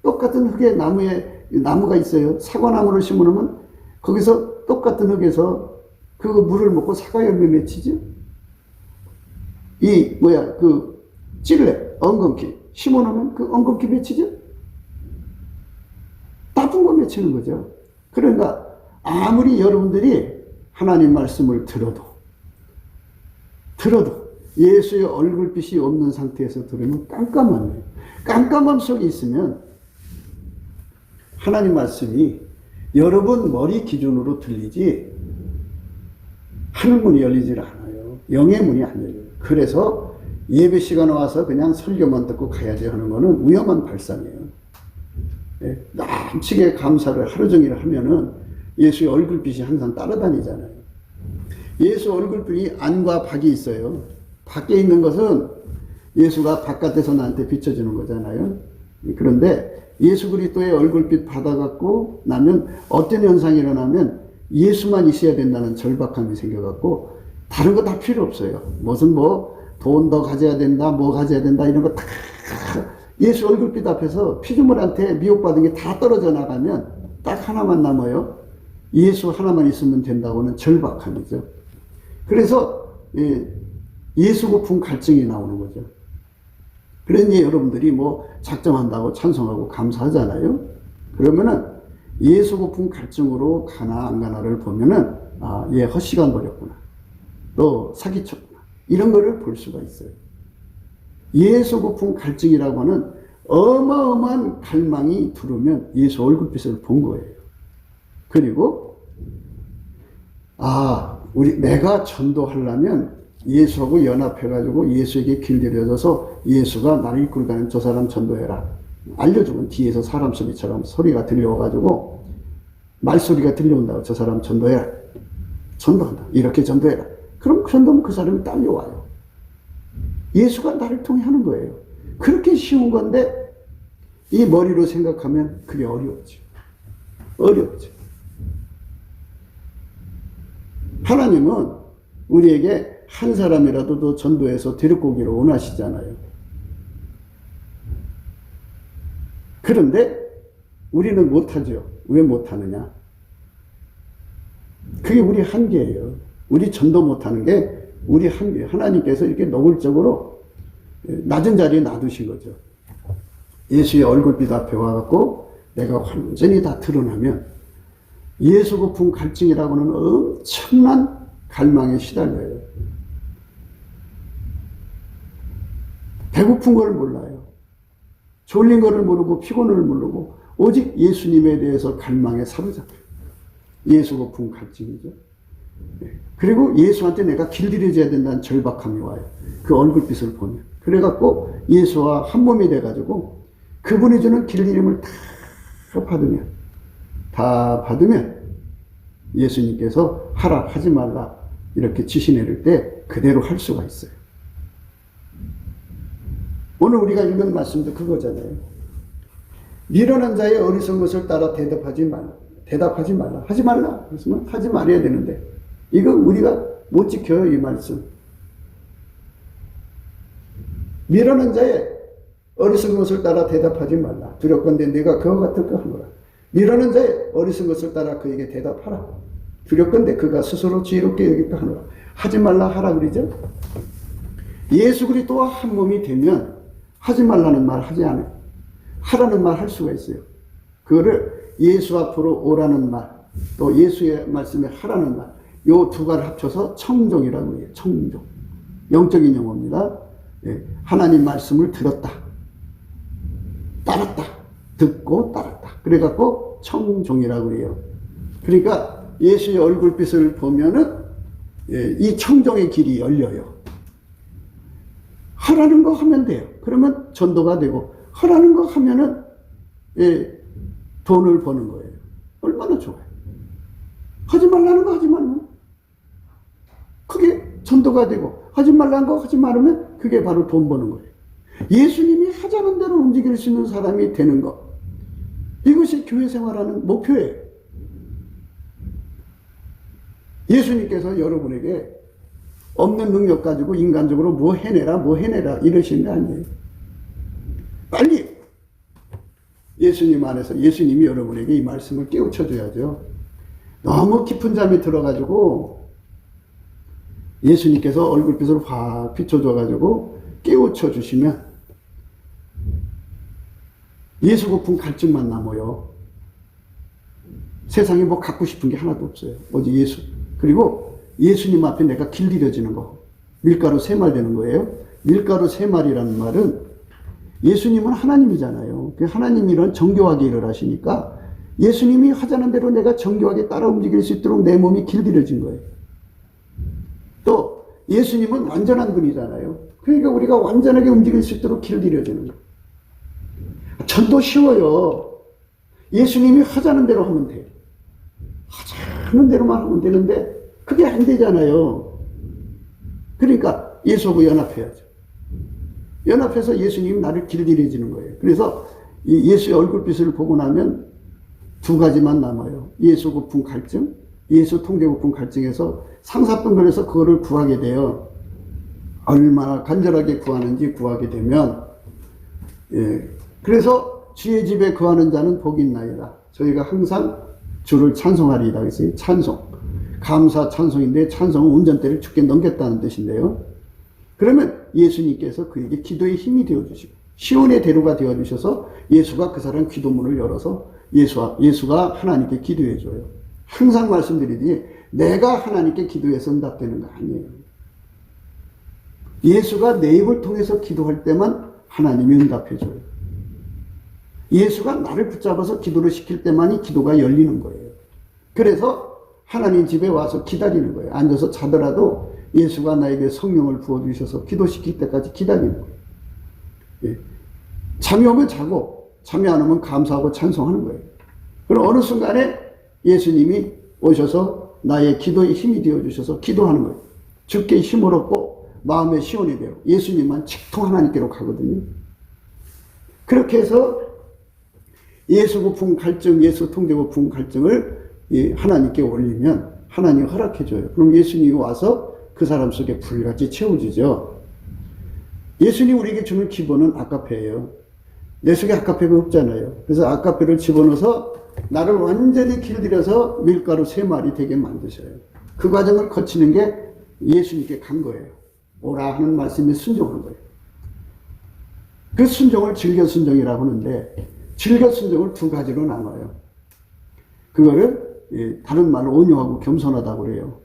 똑같은 흙에 나무가 있어요. 사과나무를 심으면 거기서 똑같은 흙에서 그 물을 먹고 사과 열매 맺히죠. 그 찔레, 엉겅퀴 심어놓으면 그 엉겅퀴 맺히죠. 나쁜 거 맺히는 거죠. 그러니까 아무리 여러분들이 하나님 말씀을 들어도 예수의 얼굴빛이 없는 상태에서 들으면 깜깜함이에요. 깜깜함 속에 있으면 하나님 말씀이 여러분 머리 기준으로 들리지 하늘 문이 열리질 않아요. 영의 문이 안 열려요. 그래서 예배 시간에 와서 그냥 설교만 듣고 가야지 하는 거는 위험한 발상이에요. 남치게 감사를 하루 종일 하면은 예수의 얼굴빛이 항상 따라다니잖아요. 예수 얼굴빛이 안과 밖이 있어요. 밖에 있는 것은 예수가 바깥에서 나한테 비춰주는 거잖아요. 그런데 예수 그리스도의 얼굴빛 받아갖고 나면 어떤 현상이 일어나면 예수만 있어야 된다는 절박함이 생겨갖고 다른 거 다 필요 없어요. 무슨 돈 더 가져야 된다, 뭐 가져야 된다 이런 거 다 예수 얼굴빛 앞에서 피조물한테 미혹받은 게 다 떨어져 나가면 딱 하나만 남아요. 예수 하나만 있으면 된다고는 절박함이죠. 그래서 예수 고품 갈증이 나오는 거죠. 그러니 여러분들이 작정한다고 찬송하고 감사하잖아요. 그러면은 예수 고품 갈증으로 가나 안 가나를 보면은 얘 헛시간 버렸구나. 또 사기쳤구나. 이런 거를 볼 수가 있어요. 예수 고품 갈증이라고 하는 어마어마한 갈망이 들어오면 예수 얼굴빛을 본 거예요. 그리고 내가 전도하려면 예수하고 연합해가지고 예수에게 길들여져서 예수가 나를 이끌고 가는 저 사람 전도해라. 알려주면 뒤에서 사람 소리처럼 소리가 들려와가지고 말소리가 들려온다고 저 사람 전도해라. 전도한다. 이렇게 전도해라. 그럼 전도하면 그 사람이 딸려와요. 예수가 나를 통해 하는 거예요. 그렇게 쉬운 건데 이 머리로 생각하면 그게 어렵죠. 어렵죠. 하나님은 우리에게 한 사람이라도 더 전도해서 데리고 오기를 원하시잖아요. 그런데 우리는 못하죠. 왜 못하느냐? 그게 우리 한계예요. 우리 전도 못하는 게 우리 한계. 하나님께서 이렇게 노골적으로 낮은 자리에 놔두신 거죠. 예수의 얼굴빛 앞에 와갖고 내가 완전히 다 드러나면 예수 고품 갈증이라고 하는 엄청난 갈망에 시달려요. 배고픈 걸 몰라요. 졸린 거를 모르고 피곤을 모르고 오직 예수님에 대해서 갈망에 사로잡혀요. 예수 고품 갈증이죠. 그리고 예수한테 내가 길들여져야 된다는 절박함이 와요. 그 얼굴빛을 보면. 그래갖고 예수와 한 몸이 돼가지고 그분이 주는 길들임을 다 받으면 예수님께서 하라 하지 말라 이렇게 지시 내릴 때 그대로 할 수가 있어요. 오늘 우리가 읽은 말씀도 그거잖아요. 미련한 자의 어리석은 것을 따라 대답하지 말라. 하지 말라. 그랬으면 하지 말아야 되는데 이거 우리가 못 지켜요. 이 말씀. 미련한 자의 어리석은 것을 따라 대답하지 말라. 두렵건대 내가 그와 같을까 하노라. 미련한 자의 어리석은 것을 따라 그에게 대답하라. 두렵건대 그가 스스로 지혜롭게 여길까 하노라. 하지 말라 하라 그러죠. 예수 그리스도와 한 몸이 되면 하지 말라는 말 하지 않아요. 하라는 말 할 수가 있어요. 그거를 예수 앞으로 오라는 말, 또 예수의 말씀에 하라는 말, 요 두 가지를 합쳐서 청종이라고 해요. 청종. 영적인 용어입니다. 하나님 말씀을 들었다. 따랐다. 듣고 따랐다. 그래갖고 청종이라고 해요. 그러니까 예수의 얼굴빛을 보면은 이 청종의 길이 열려요. 하라는 거 하면 돼요. 그러면 전도가 되고, 하라는 거 하면은 돈을 버는 거예요. 얼마나 좋아요. 하지 말라는 거 하지 말면 그게 전도가 되고, 하지 말라는 거 하지 말으면 그게 바로 돈 버는 거예요. 예수님이 하자는 대로 움직일 수 있는 사람이 되는 것. 이것이 교회 생활하는 목표예요. 예수님께서 여러분에게 없는 능력 가지고 인간적으로 뭐 해내라 이러시는 게 아니에요. 빨리 예수님 안에서 예수님이 여러분에게 이 말씀을 깨우쳐 줘야죠. 너무 깊은 잠에 들어가지고 예수님께서 얼굴빛을 확 비춰줘가지고 깨우쳐 주시면 예수 고픈 갈증만 남아요. 세상에 뭐 갖고 싶은 게 하나도 없어요. 오직 예수. 그리고 예수님 앞에 내가 길들여지는 거. 밀가루 3말 되는 거예요. 밀가루 3말이라는 말은 예수님은 하나님이잖아요. 하나님이 이런 정교하게 일을 하시니까 예수님이 하자는 대로 내가 정교하게 따라 움직일 수 있도록 내 몸이 길들여진 거예요. 또 예수님은 완전한 분이잖아요. 그러니까 우리가 완전하게 움직일 수 있도록 길들여지는 거예요. 전도 쉬워요. 예수님이 하자는 대로 하면 돼요. 하자는 대로만 하면 되는데 그게 안 되잖아요. 그러니까 예수하고 연합해야죠. 연합해서 예수님이 나를 길들여지는 거예요. 그래서 이 예수의 얼굴빛을 보고 나면 두 가지만 남아요. 예수 고품 갈증, 예수 통제 고품 갈증에서 상사분별에서 그거를 구하게 돼요. 얼마나 간절하게 구하는지 구하게 되면, 그래서 주의 집에 거하는 자는 복이 있나이다. 저희가 항상 주를 찬송하리이다 그랬어요. 찬송. 감사 찬송인데 찬송은 운전대를 주께 넘겼다는 뜻인데요. 그러면 예수님께서 그에게 기도의 힘이 되어주시고 시온의 대로가 되어주셔서 예수가 그 사람 기도문을 열어서 예수가 하나님께 기도해줘요. 항상 말씀드리듯이 내가 하나님께 기도해서 응답되는 거 아니에요. 예수가 내 입을 통해서 기도할 때만 하나님이 응답해줘요. 예수가 나를 붙잡아서 기도를 시킬 때만이 기도가 열리는 거예요. 그래서 하나님 집에 와서 기다리는 거예요. 앉아서 자더라도 예수가 나에게 성령을 부어주셔서 기도시킬 때까지 기다리는 거예요. 예. 잠이 오면 자고 잠이 안 오면 감사하고 찬송하는 거예요. 그럼 어느 순간에 예수님이 오셔서 나의 기도에 힘이 되어주셔서 기도하는 거예요. 주께 힘을 얻고 마음의 시온이 되어 예수님만 직통 하나님께로 가거든요. 그렇게 해서 예수 고품 갈증, 예수 통제 고품 갈증을 하나님께 올리면 하나님이 허락해줘요. 그럼 예수님이 와서 그 사람 속에 불같이 채워주죠. 예수님이 우리에게 주는 기본은 아카페예요. 내 속에 아카페가 없잖아요. 그래서 아카페를 집어넣어서 나를 완전히 길들여서 밀가루 3마리 되게 만드셔요. 그 과정을 거치는 게 예수님께 간 거예요. 오라 하는 말씀에 순종한 거예요. 그 순종을 즐겨 순종이라고 하는데 즐겨 순종을 두 가지로 나눠요. 그거를 다른 말로 온유하고 겸손하다고 그래요.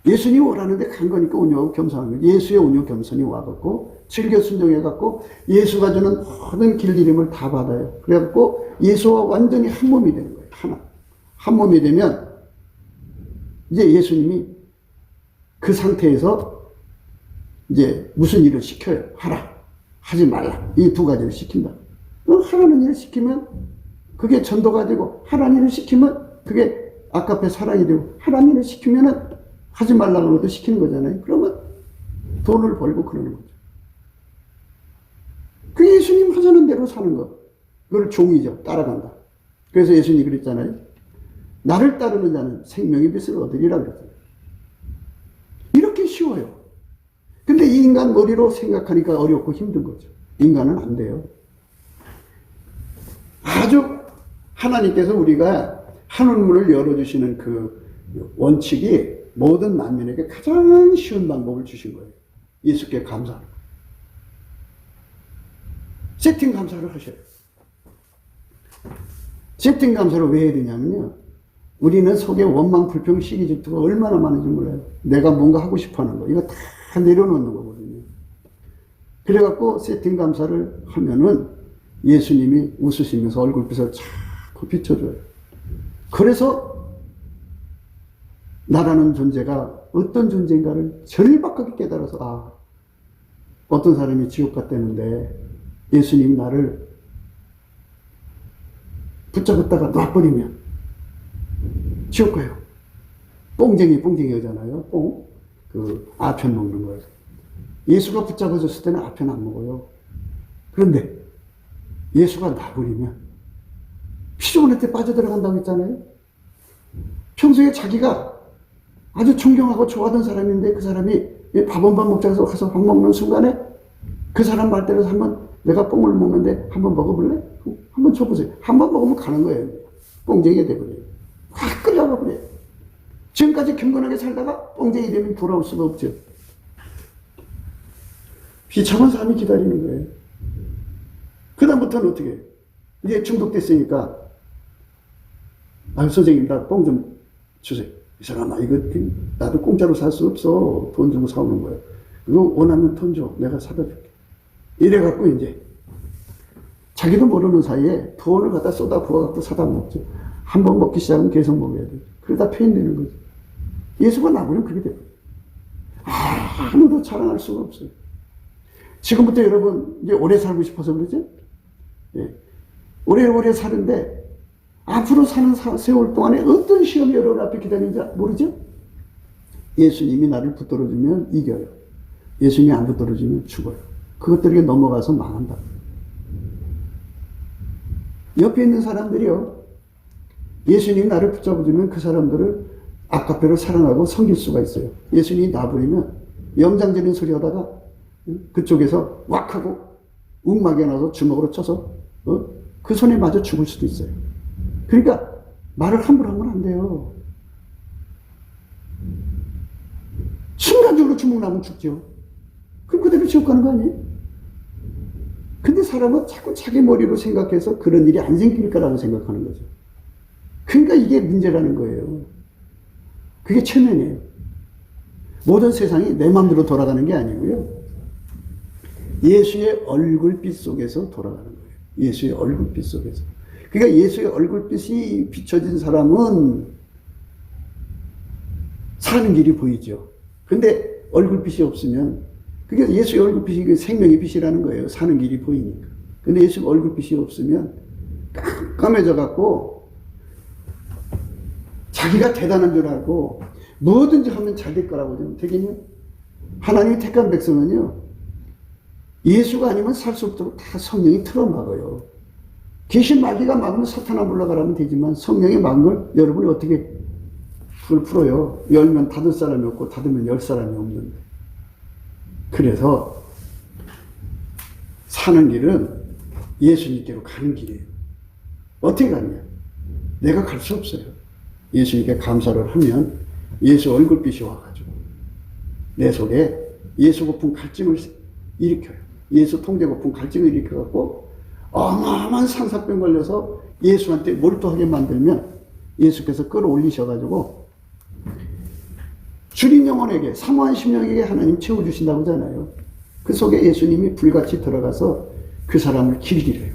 예수님이 오라는데 간 거니까 온유하고 겸손한 거예요. 예수의 온유 겸손이 와갖고 즐겨 순종해갖고 예수가 주는 모든 길들임을 다 받아요. 그래갖고 예수와 완전히 한 몸이 되는 거예요. 하나. 한 몸이 되면 이제 예수님이 그 상태에서 이제 무슨 일을 시켜요. 하라. 하지 말라. 이 두 가지를 시킨다. 하라는 일을 시키면 그게 전도가 되고 하라는 일을 시키면 그게 아카페 사랑이 되고 하라는 일을 시키면은 하지 말라고 해도 시키는 거잖아요. 그러면 돈을 벌고 그러는 거죠. 그 예수님 하자는 대로 사는 거. 그걸 종이죠. 따라간다. 그래서 예수님이 그랬잖아요. 나를 따르는 자는 생명의 빛을 얻으리라 그랬잖아요. 이렇게 쉬워요. 근데 이 인간 머리로 생각하니까 어렵고 힘든 거죠. 인간은 안 돼요. 아주 하나님께서 우리가 하늘문을 열어주시는 그 원칙이 모든 만민에게 가장 쉬운 방법을 주신 거예요. 예수께 감사하는 거예요. 세팅 감사를 하셔요. 세팅 감사를 왜 해야 되냐면요. 우리는 속에 원망, 불평, 시기, 질투가 얼마나 많은지 몰라요. 내가 뭔가 하고 싶어 하는 거. 이거 다 내려놓는 거거든요. 그래갖고 세팅 감사를 하면은 예수님이 웃으시면서 얼굴빛을 자꾸 비춰줘요. 그래서 나라는 존재가 어떤 존재인가를 절박하게 깨달아서 아, 어떤 사람이 지옥 갔다는데 예수님이 나를 붙잡았다가 놔버리면 지옥 가요. 뽕쟁이 여자잖아요. 뽕. 그 아편 먹는 거예요. 예수가 붙잡아줬을 때는 아편 안 먹어요. 그런데 예수가 놔버리면 피조물한테 빠져들어간다고 했잖아요. 평소에 자기가 아주 존경하고 좋아하던 사람인데 그 사람이 밥 한 번 먹자 해서 가서 밥 먹는 순간에 그 사람 말대로 한번 내가 뽕을 먹는데 한번 먹어볼래? 한번 줘보세요. 한번 먹으면 가는 거예요. 뽕쟁이가 돼버려요. 확 끌려가 버려요. 지금까지 경건하게 살다가 뽕쟁이 되면 돌아올 수가 없죠. 비참한 삶이 기다리는 거예요. 그 다음부터는 어떻게 해요? 이제 중독됐으니까 아, 선생님 나 뽕 좀 주세요. 이 사람아 이거 나도 공짜로 살 수 없어. 돈 주고 사오는 거야. 이거 원하면 돈 줘. 내가 사다 줄게. 이래갖고 이제 자기도 모르는 사이에 돈을 갖다 쏟아 부어갖고 사다 먹죠. 한번 먹기 시작하면 계속 먹어야 돼. 그러다 폐인되는 거죠. 예수가 나보면 그렇게 돼요. 아무도 자랑할 수가 없어요. 지금부터 여러분 이제 오래 살고 싶어서 그러죠? 예. 오래오래 사는데 앞으로 사는 세월 동안에 어떤 시험이 여러분 앞에 기다리는지 모르죠? 예수님이 나를 붙들어주면 이겨요. 예수님이 안 붙들어주면 죽어요. 그것들에게 넘어가서 망한다. 옆에 있는 사람들이요. 예수님이 나를 붙잡아주면 그 사람들을 아카페로 사랑하고 섬길 수가 있어요. 예수님이 놔버리면 염장지는 소리 하다가 그쪽에서 왁 하고 웅막에 나서 주먹으로 쳐서 그 손에 맞아 죽을 수도 있어요. 그러니까 말을 함부로 하면 안 돼요. 순간적으로 주먹 나면 죽죠. 그럼 그대로 지옥 가는 거 아니에요? 근데 사람은 자꾸 자기 머리로 생각해서 그런 일이 안 생길 거라고 생각하는 거죠. 그러니까 이게 문제라는 거예요. 그게 체면이에요. 모든 세상이 내 마음대로 돌아가는 게 아니고요. 예수의 얼굴빛 속에서 돌아가는 거예요. 예수의 얼굴빛 속에서. 그러니까 예수의 얼굴빛이 비춰진 사람은 사는 길이 보이죠. 근데 얼굴빛이 없으면, 그게 예수의 얼굴빛이 생명의 빛이라는 거예요. 사는 길이 보이니까. 근데 예수의 얼굴빛이 없으면 깜깜해져 갖고 자기가 대단한 줄 알고 뭐든지 하면 잘 될 거라고 좀 되겠냐? 하나님이 택한 백성은요, 예수가 아니면 살 수 없도록 다 성령이 틀어막아요. 귀신 마귀가 막으면 사탄아 물러가라면 되지만 성령이 막은 걸 여러분이 어떻게 그걸 풀어요? 열면 닫을 사람이 없고 닫으면 열 사람이 없는데. 그래서 사는 길은 예수님께로 가는 길이에요. 어떻게 가느냐? 내가 갈 수 없어요. 예수님께 감사를 하면 예수 얼굴빛이 와가지고 내 속에 예수 고픈 갈증을 일으켜요. 예수 통제 고픈 갈증을 일으켜갖고 어마어마한 상사병 걸려서 예수한테 몰두하게 만들면 예수께서 끌어올리셔가지고 주린 영혼에게, 사모한 심령에게 하나님 채워주신다고 하잖아요. 그 속에 예수님이 불같이 들어가서 그 사람을 길들여요.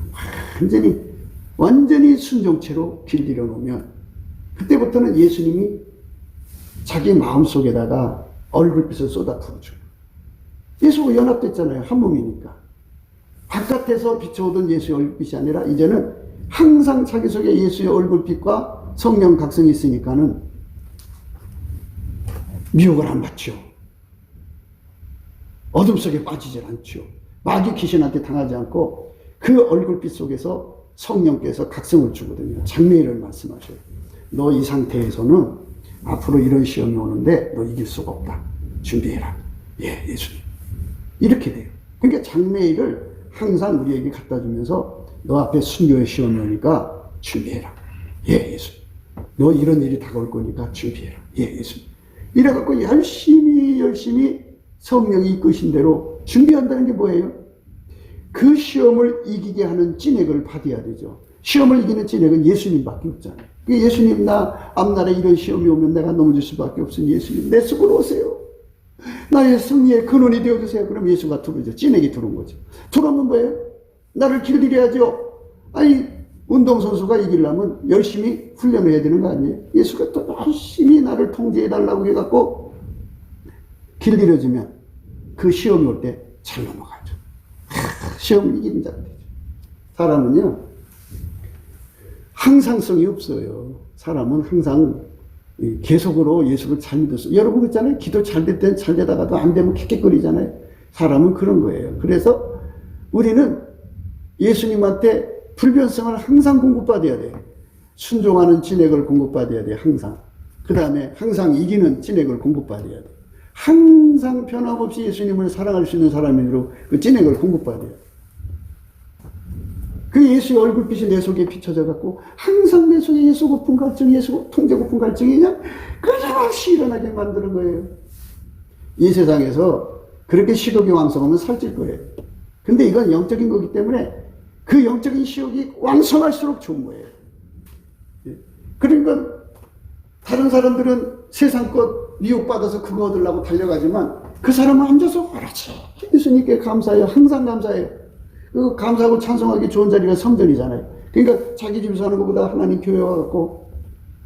완전히 순종체로 길들여 놓으면 그때부터는 예수님이 자기 마음속에다가 얼굴빛을 쏟아 부어줘요. 예수가 연합됐잖아요. 한 몸이니까. 바깥에서 비춰오던 예수의 얼굴빛이 아니라 이제는 항상 자기 속에 예수의 얼굴빛과 성령 각성이 있으니까는 미혹을 안 받죠. 어둠 속에 빠지질 않죠. 마귀 귀신한테 당하지 않고 그 얼굴빛 속에서 성령께서 각성을 주거든요. 장래일을 말씀하셔요. 너 이 상태에서는 앞으로 이런 시험이 오는데 너 이길 수가 없다. 준비해라. 예, 예수님. 이렇게 돼요. 그러니까 장래일을 항상 우리에게 갖다 주면서 너 앞에 순교의 시험이 오니까 준비해라. 예, 예수님. 너 이런 일이 다가올 거니까 준비해라. 예, 예수님. 이래갖고 열심히 성령이 이끄신 대로 준비한다는 게 뭐예요? 그 시험을 이기게 하는 찐액을 받아야 되죠. 시험을 이기는 찐액은 예수님밖에 없잖아요. 예수님, 나 앞날에 이런 시험이 오면 내가 넘어질 수밖에 없으니 예수님 내 속으로 오세요. 나의 승리의 근원이 되어주세요. 그럼 예수가 들어오죠. 찐액이 들어온 거죠. 들어오면 뭐예요? 나를 길들여야죠. 아니, 운동선수가 이기려면 열심히 훈련을 해야 되는 거 아니에요? 예수가 또 열심히 나를 통제해달라고 해갖고 길들여주면 그 시험이 올 때 잘 넘어가죠. 시험을 이기는 자가 되죠. 사람은요, 항상성이 없어요. 사람은 항상 계속으로 예수를 잘 믿었어요. 여러분 있잖아요. 기도 잘 될 땐 잘 되다가도 안 되면 킥킥거리잖아요. 사람은 그런 거예요. 그래서 우리는 예수님한테 불변성을 항상 공급받아야 돼요. 순종하는 진액을 공급받아야 돼요. 항상. 그 다음에 항상 이기는 진액을 공급받아야 돼요. 항상 변함없이 예수님을 사랑할 수 있는 사람으로 그 진액을 공급받아요. 그 예수의 얼굴빛이 내 속에 비춰져 갖고 항상 내 속에 예수 고픈 갈증, 예수 통제 고픈 갈증이냐? 끊임없이 일어나게 만드는 거예요. 이 세상에서 그렇게 식욕이 왕성하면 살찔 거예요. 근데 이건 영적인 거기 때문에 그 영적인 식욕이 왕성할수록 좋은 거예요. 그러니까 다른 사람들은 세상 것 미혹받아서 그거 얻으려고 달려가지만 그 사람은 앉아서 알았지. 예수님께 감사해요. 항상 감사해요. 그 감사하고 찬송하기 좋은 자리가 성전이잖아요. 그러니까 자기 집에서 하는 것보다 하나님 교회 와갖고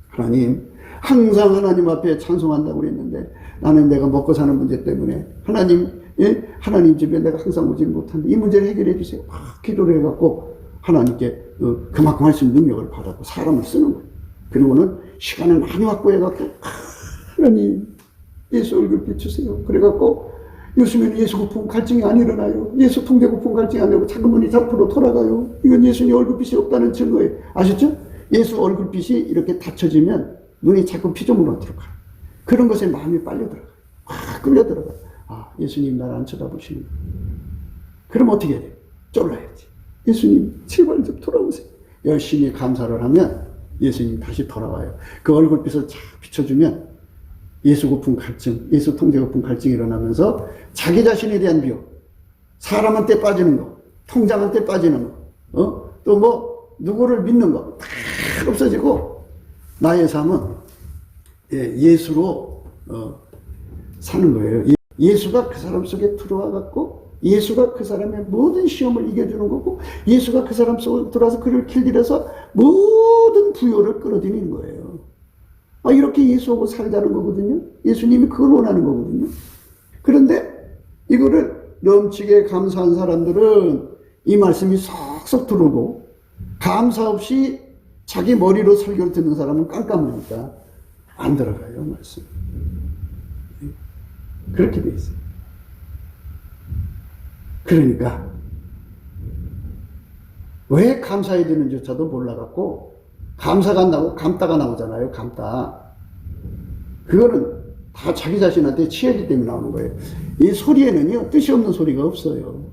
하나님, 항상 하나님 앞에 찬송한다고 그랬는데 나는 내가 먹고 사는 문제 때문에 하나님, 예? 하나님 집에 내가 항상 오지 못한데 이 문제를 해결해 주세요. 기도를 해갖고 하나님께 그만큼 할 수 있는 능력을 받았고 사람을 쓰는 거예요. 그리고는 시간을 많이 확보해갖고 하나님 예수 얼굴 비추세요. 그래갖고 요즘에는 예수 고품 갈증이 안 일어나요. 예수 통제 고품 갈증이 안 되고 자꾸 눈이 앞으로 돌아가요. 이건 예수님 얼굴빛이 없다는 증거예요. 아셨죠? 예수 얼굴빛이 이렇게 닫혀지면 눈이 자꾸 피조물로 들어가요. 그런 것에 마음이 빨려 들어가요. 확 끌려 들어가요. 아, 예수님 나를 안 쳐다보시는. 그럼 어떻게 해야 돼요? 쫄라야지. 예수님 제발 좀 돌아오세요. 열심히 감사를 하면 예수님 다시 돌아와요. 그 얼굴빛을 쫙 비춰주면 예수 고품 갈증, 예수 통제 고품 갈증이 일어나면서 자기 자신에 대한 비유, 사람한테 빠지는 거, 통장한테 빠지는 거, 또 뭐 누구를 믿는 거 다 없어지고 나의 삶은 예수로 사는 거예요. 예수가 그 사람 속에 들어와 갖고 예수가 그 사람의 모든 시험을 이겨주는 거고 예수가 그 사람 속에 들어와서 그를 길들여서 모든 부요를 끌어들이는 거예요. 이렇게 예수하고 살자는 거거든요. 예수님이 그걸 원하는 거거든요. 그런데 이거를 넘치게 감사한 사람들은 이 말씀이 쏙쏙 들어오고 감사 없이 자기 머리로 설교를 듣는 사람은 깜깜하니까 안 들어가요, 말씀. 그렇게 돼 있어요. 그러니까 왜 감사해야 되는지조차도 몰라갖고 감사가 나고 감따가 나오잖아요. 감따. 그거는 다 자기 자신한테 취하기 때문에 나오는 거예요. 이 소리에는요 뜻이 없는 소리가 없어요.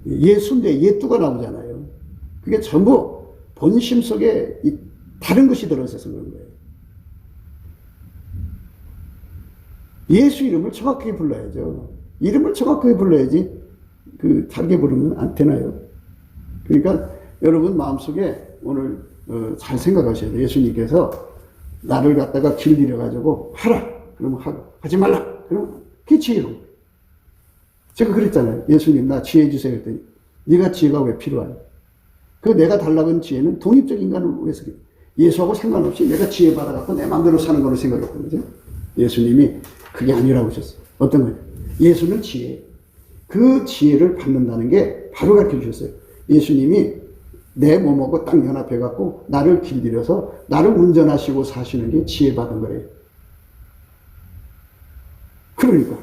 예수인데 예뚜가 나오잖아요. 그게 전부 본심 속에 다른 것이 들어있어서 그런 거예요. 예수 이름을 정확하게 불러야죠. 이름을 정확하게 불러야지 다르게 부르면 안 되나요? 그러니까 여러분 마음속에 오늘 잘 생각하셔야 돼요. 예수님께서 나를 갖다가 길들여 가지고 하라 그러면 하고 하지 말라 그러면 그게 지혜로. 제가 그랬잖아요. 예수님 나 지혜 주세요 그랬더니 네가 지혜가 왜 필요하냐. 그 내가 달라고 한 지혜는 독립적 인간을 위해서 예수하고 상관없이 내가 지혜 받아갖고 내 마음대로 사는 거로 생각했던 거죠. 예수님이 그게 아니라고 하셨어요. 어떤 거예요? 예수는 지혜. 그 지혜를 받는다는 게 바로 가르쳐 주셨어요. 예수님이 내 몸하고 딱 연합해갖고 나를 길들여서 나를 운전하시고 사시는 게 지혜 받은 거래요. 그러니까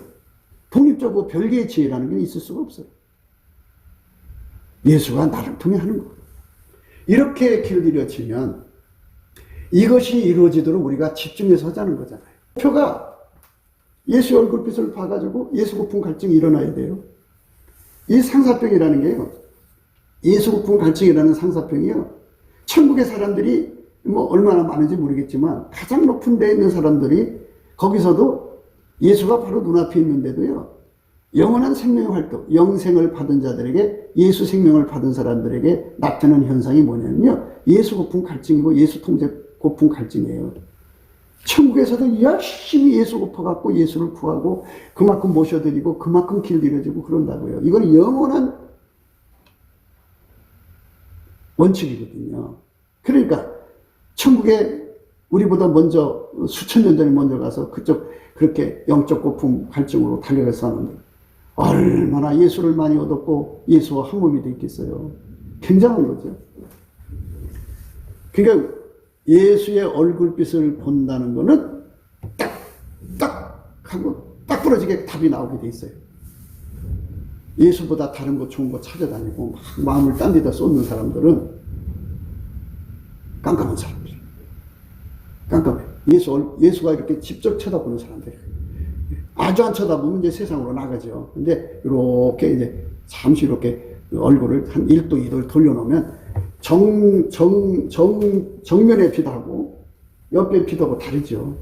독립적으로 별개의 지혜라는 게 있을 수가 없어요. 예수가 나를 통해 하는 거. 이렇게 길들여지면 이것이 이루어지도록 우리가 집중해서 하자는 거잖아요. 표가 예수 얼굴빛을 봐가지고 예수 고품 갈증이 일어나야 돼요. 이 상사병이라는 게요. 예수 고품 갈증이라는 상사병이요. 천국의 사람들이 뭐 얼마나 많은지 모르겠지만 가장 높은 데에 있는 사람들이 거기서도 예수가 바로 눈앞에 있는데도요. 영원한 생명의 활동, 영생을 받은 자들에게 예수 생명을 받은 사람들에게 나타나는 현상이 뭐냐면요. 예수 고품 갈증이고 예수 통제 고품 갈증이에요. 천국에서도 열심히 예수 고퍼갖고 예수를 구하고 그만큼 모셔드리고 그만큼 길들여지고 그런다고요. 이건 영원한 원칙이거든요. 그러니까 천국에 우리보다 먼저 수천 년 전에 먼저 가서 그쪽 그렇게 영적 고품 갈증으로 달려가서 하는데 얼마나 예수를 많이 얻었고 예수와 한 몸이 됐겠어요. 굉장한 거죠. 그러니까 예수의 얼굴빛을 본다는 거는 딱 하고 딱 부러지게 답이 나오게 돼 있어요. 예수보다 다른 거 좋은 거 찾아다니고 막 마음을 딴 데다 쏟는 사람들은 깜깜한 사람들. 깜깜해. 예수가 이렇게 직접 쳐다보는 사람들. 아주 안 쳐다보면 이제 세상으로 나가죠. 근데 이렇게 이제 잠시 이렇게 얼굴을 한 1도, 2도를 돌려놓으면 정면의 빛하고 옆에 빛하고 다르죠.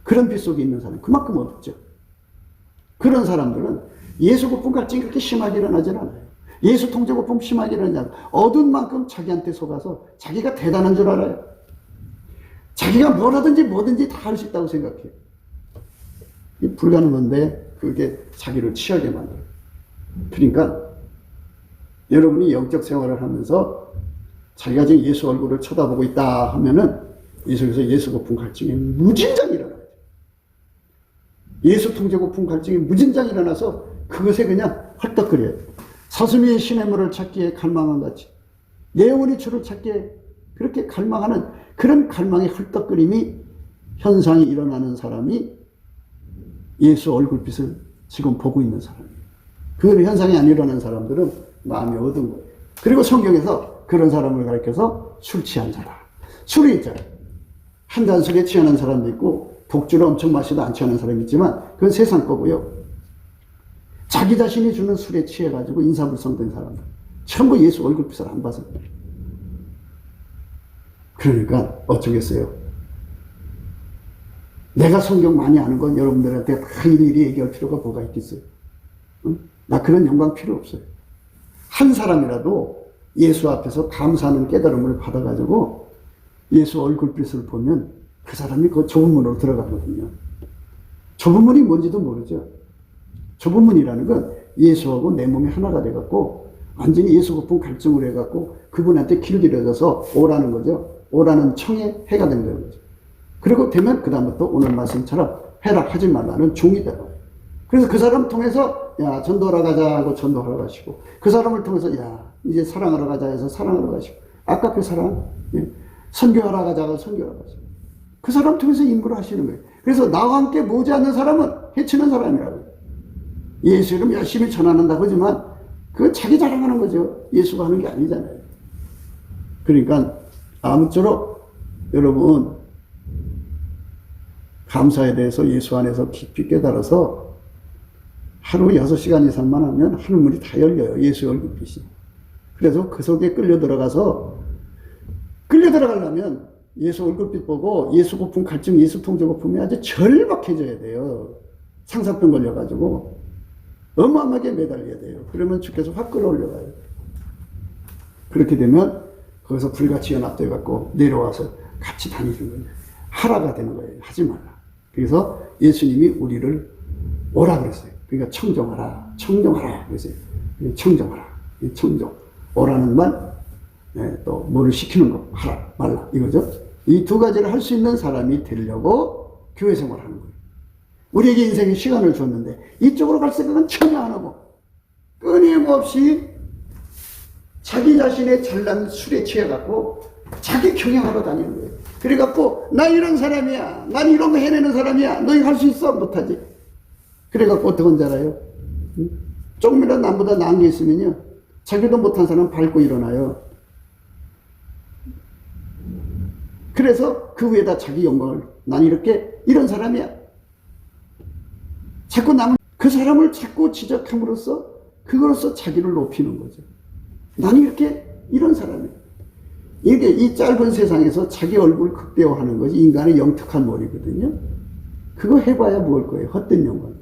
그런 빛 속에 있는 사람, 그만큼 어둡죠. 그런 사람들은 예수 고품 갈증이 그렇게 심하게 일어나질 않아요. 예수 통제 고품 심하게 일어나지 않아요. 어두운 만큼 자기한테 속아서 자기가 대단한 줄 알아요. 자기가 뭐라든지 뭐든지 다 할 수 있다고 생각해요. 불가능한데 그게 자기를 취하게 만들어요. 그러니까 여러분이 영적 생활을 하면서 자기가 지금 예수 얼굴을 쳐다보고 있다 하면은 이 속에서 예수 고품 갈증이 무진장이 일어나요. 예수 통제 고품 갈증이 무진장이 일어나서 그것에 그냥 헐떡거려요. 사슴이 시냇물을 찾기에 갈망한 같이 내 영혼이 주를 찾기에 그렇게 갈망하는 그런 갈망의 헐떡거림이 현상이 일어나는 사람이 예수 얼굴빛을 지금 보고 있는 사람이에요. 그 현상이 안 일어난 사람들은 마음이 어두운 거예요. 그리고 성경에서 그런 사람을 가리켜서 술 취한 자다. 술이 있잖아요. 한 잔 술에 취하는 사람도 있고 독주를 엄청 마셔도 안 취하는 사람이 있지만 그건 세상 거고요. 자기 자신이 주는 술에 취해가지고 인사불성된 사람들 전부 예수 얼굴빛을 안 봐서. 그러니까 어쩌겠어요. 내가 성경 많이 아는 건 여러분들한테 다 일일이 얘기할 필요가 뭐가 있겠어요. 응? 나 그런 영광 필요 없어요. 한 사람이라도 예수 앞에서 감사하는 깨달음을 받아가지고 예수 얼굴빛을 보면 그 사람이 그 좁은 문으로 들어가거든요. 좁은 문이 뭔지도 모르죠. 좁은 문이라는 건 예수하고 내 몸이 하나가 돼갖고 완전히 예수 고품 갈증을 해갖고 그분한테 길들여져서 오라는 거죠. 오라는 청에 해가 된다는 거죠. 그리고 되면 그다음부터 오늘 말씀처럼 해락하지 말라는 종이 되는 거예요. 그래서 그 사람 통해서 야 전도하러 가자 하고 전도하러 가시고 그 사람을 통해서 야 이제 사랑하러 가자 해서 사랑하러 가시고 아까 그 사람 선교하러 가자 하고 선교하러 가시고 그 사람 통해서 임무를 하시는 거예요. 그래서 나와 함께 모지 않는 사람은 해치는 사람이라고요. 예수 이름 열심히 전하는다고 하지만 그거 자기 자랑하는 거죠. 예수가 하는 게 아니잖아요. 그러니까 아무쪼록 여러분 감사에 대해서 예수 안에서 깊이 깨달아서 하루 6시간 이상만 하면 하늘문이 다 열려요. 예수의 얼굴빛이. 그래서 그 속에 끌려 들어가려면 예수 얼굴빛 보고 예수 고품 갈증 예수 통제 고품이 아주 절박해져야 돼요. 상사병 걸려가지고 어마어마하게 매달려야 돼요. 그러면 주께서 확 끌어올려가요. 그렇게 되면 거기서 불같이 연합돼 갖고 내려와서 같이 다니는 거예요. 하라가 되는 거예요. 하지 말라. 그래서 예수님이 우리를 오라 그랬어요. 그러니까 청정하라. 그랬어요. 청정하라. 청정. 오라는 말, 또 뭐를 시키는 거 하라 말라 이거죠. 이 두 가지를 할 수 있는 사람이 되려고 교회 생활하는 거예요. 우리에게 인생의 시간을 줬는데 이쪽으로 갈 생각은 전혀 안 하고 끊임없이 자기 자신의 잘난 술에 취해갖고 자기 경영하러 다니는 거예요. 그래갖고 나 이런 사람이야. 난 이런 거 해내는 사람이야. 너희 할 수 있어? 못하지. 그래갖고 어떻게 한지 알아요? 조금이라도 남보다 나은 게 있으면요 자기도 못한 사람 밟고 일어나요. 그래서 그 위에다 자기 영광을 난 이런 사람이야. 자꾸 그 사람을 자꾸 지적함으로써 그걸로써 자기를 높이는 거죠. 나는 이런 사람이야. 이게 이 짧은 세상에서 자기 얼굴을 극대화하는 것이 인간의 영특한 머리거든요. 그거 해봐야 뭘 거예요. 헛된 영광.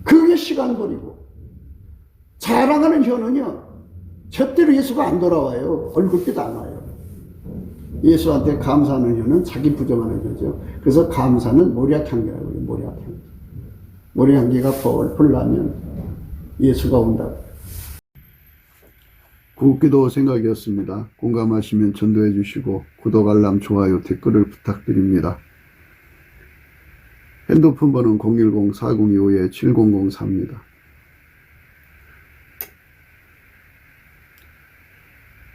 그게 시간 버리고 자랑하는 혀는요 절대로 예수가 안 돌아와요. 얼굴빛 안 와요. 예수한테 감사하는 혀는 자기 부정하는 혀죠. 그래서 감사는 모략향기라고 해요. 모략향기. 모략향기가 펄펄 나면 예수가 온다고. 굿기도 생각이었습니다. 공감하시면 전도해 주시고 구독, 알람, 좋아요, 댓글을 부탁드립니다. 핸드폰 번호는 010-4025-7004입니다.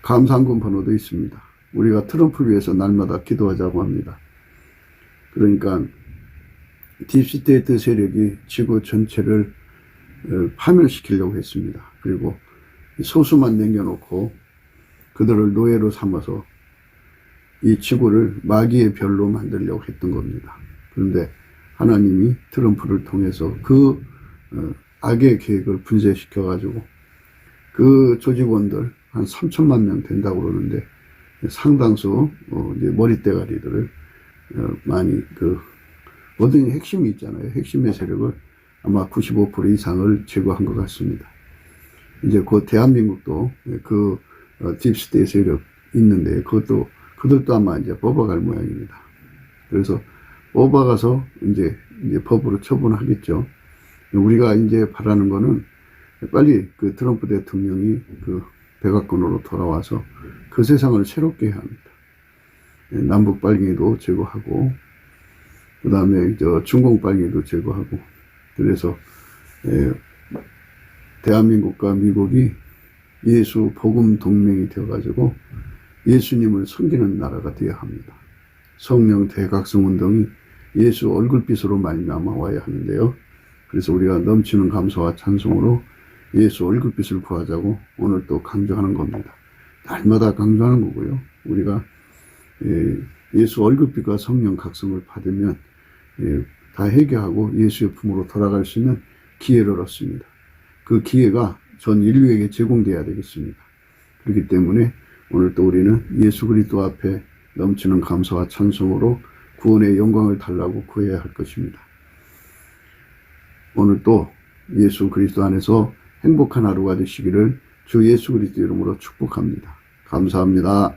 감사한금 번호도 있습니다. 우리가 트럼프를 위해서 날마다 기도하자고 합니다. 그러니까 딥스테이트 세력이 지구 전체를 파멸시키려고 했습니다. 그리고 소수만 남겨놓고 그들을 노예로 삼아서 이 지구를 마귀의 별로 만들려고 했던 겁니다. 그런데 하나님이 트럼프를 통해서 그 악의 계획을 분쇄시켜가지고 그 조직원들 한 3천만 명 된다고 그러는데 상당수 이제 머리대가리들을 많이 어떤 핵심이 있잖아요. 핵심의 세력을 아마 95% 이상을 제거한 것 같습니다. 이제 그 대한민국도 딥스테이트 세력 있는데 그들도 아마 이제 뽑아갈 모양입니다. 그래서 뽑아가서 이제 법으로 처분하겠죠. 우리가 이제 바라는 거는 빨리 그 트럼프 대통령이 백악관으로 돌아와서 그 세상을 새롭게 해야 합니다. 남북 빨갱이도 제거하고, 그 다음에 중공 빨갱이도 제거하고, 그래서 대한민국과 미국이 예수 복음 동맹이 되어가지고 예수님을 섬기는 나라가 되어야 합니다. 성령 대각성 운동이 예수 얼굴빛으로 말미암아 와야 하는데요. 그래서 우리가 넘치는 감사와 찬송으로 예수 월급빛을 구하자고 오늘 또 강조하는 겁니다. 날마다 강조하는 거고요. 우리가 예수 월급빛과 성령 각성을 받으면 다 회개하고 예수의 품으로 돌아갈 수 있는 기회를 얻습니다. 그 기회가 전 인류에게 제공돼야 되겠습니다. 그렇기 때문에 오늘 또 우리는 예수 그리스도 앞에 넘치는 감사와 찬송으로 구원의 영광을 달라고 구해야 할 것입니다. 오늘 또 예수 그리스도 안에서 행복한 하루가 되시기를 주 예수 그리스도 이름으로 축복합니다. 감사합니다.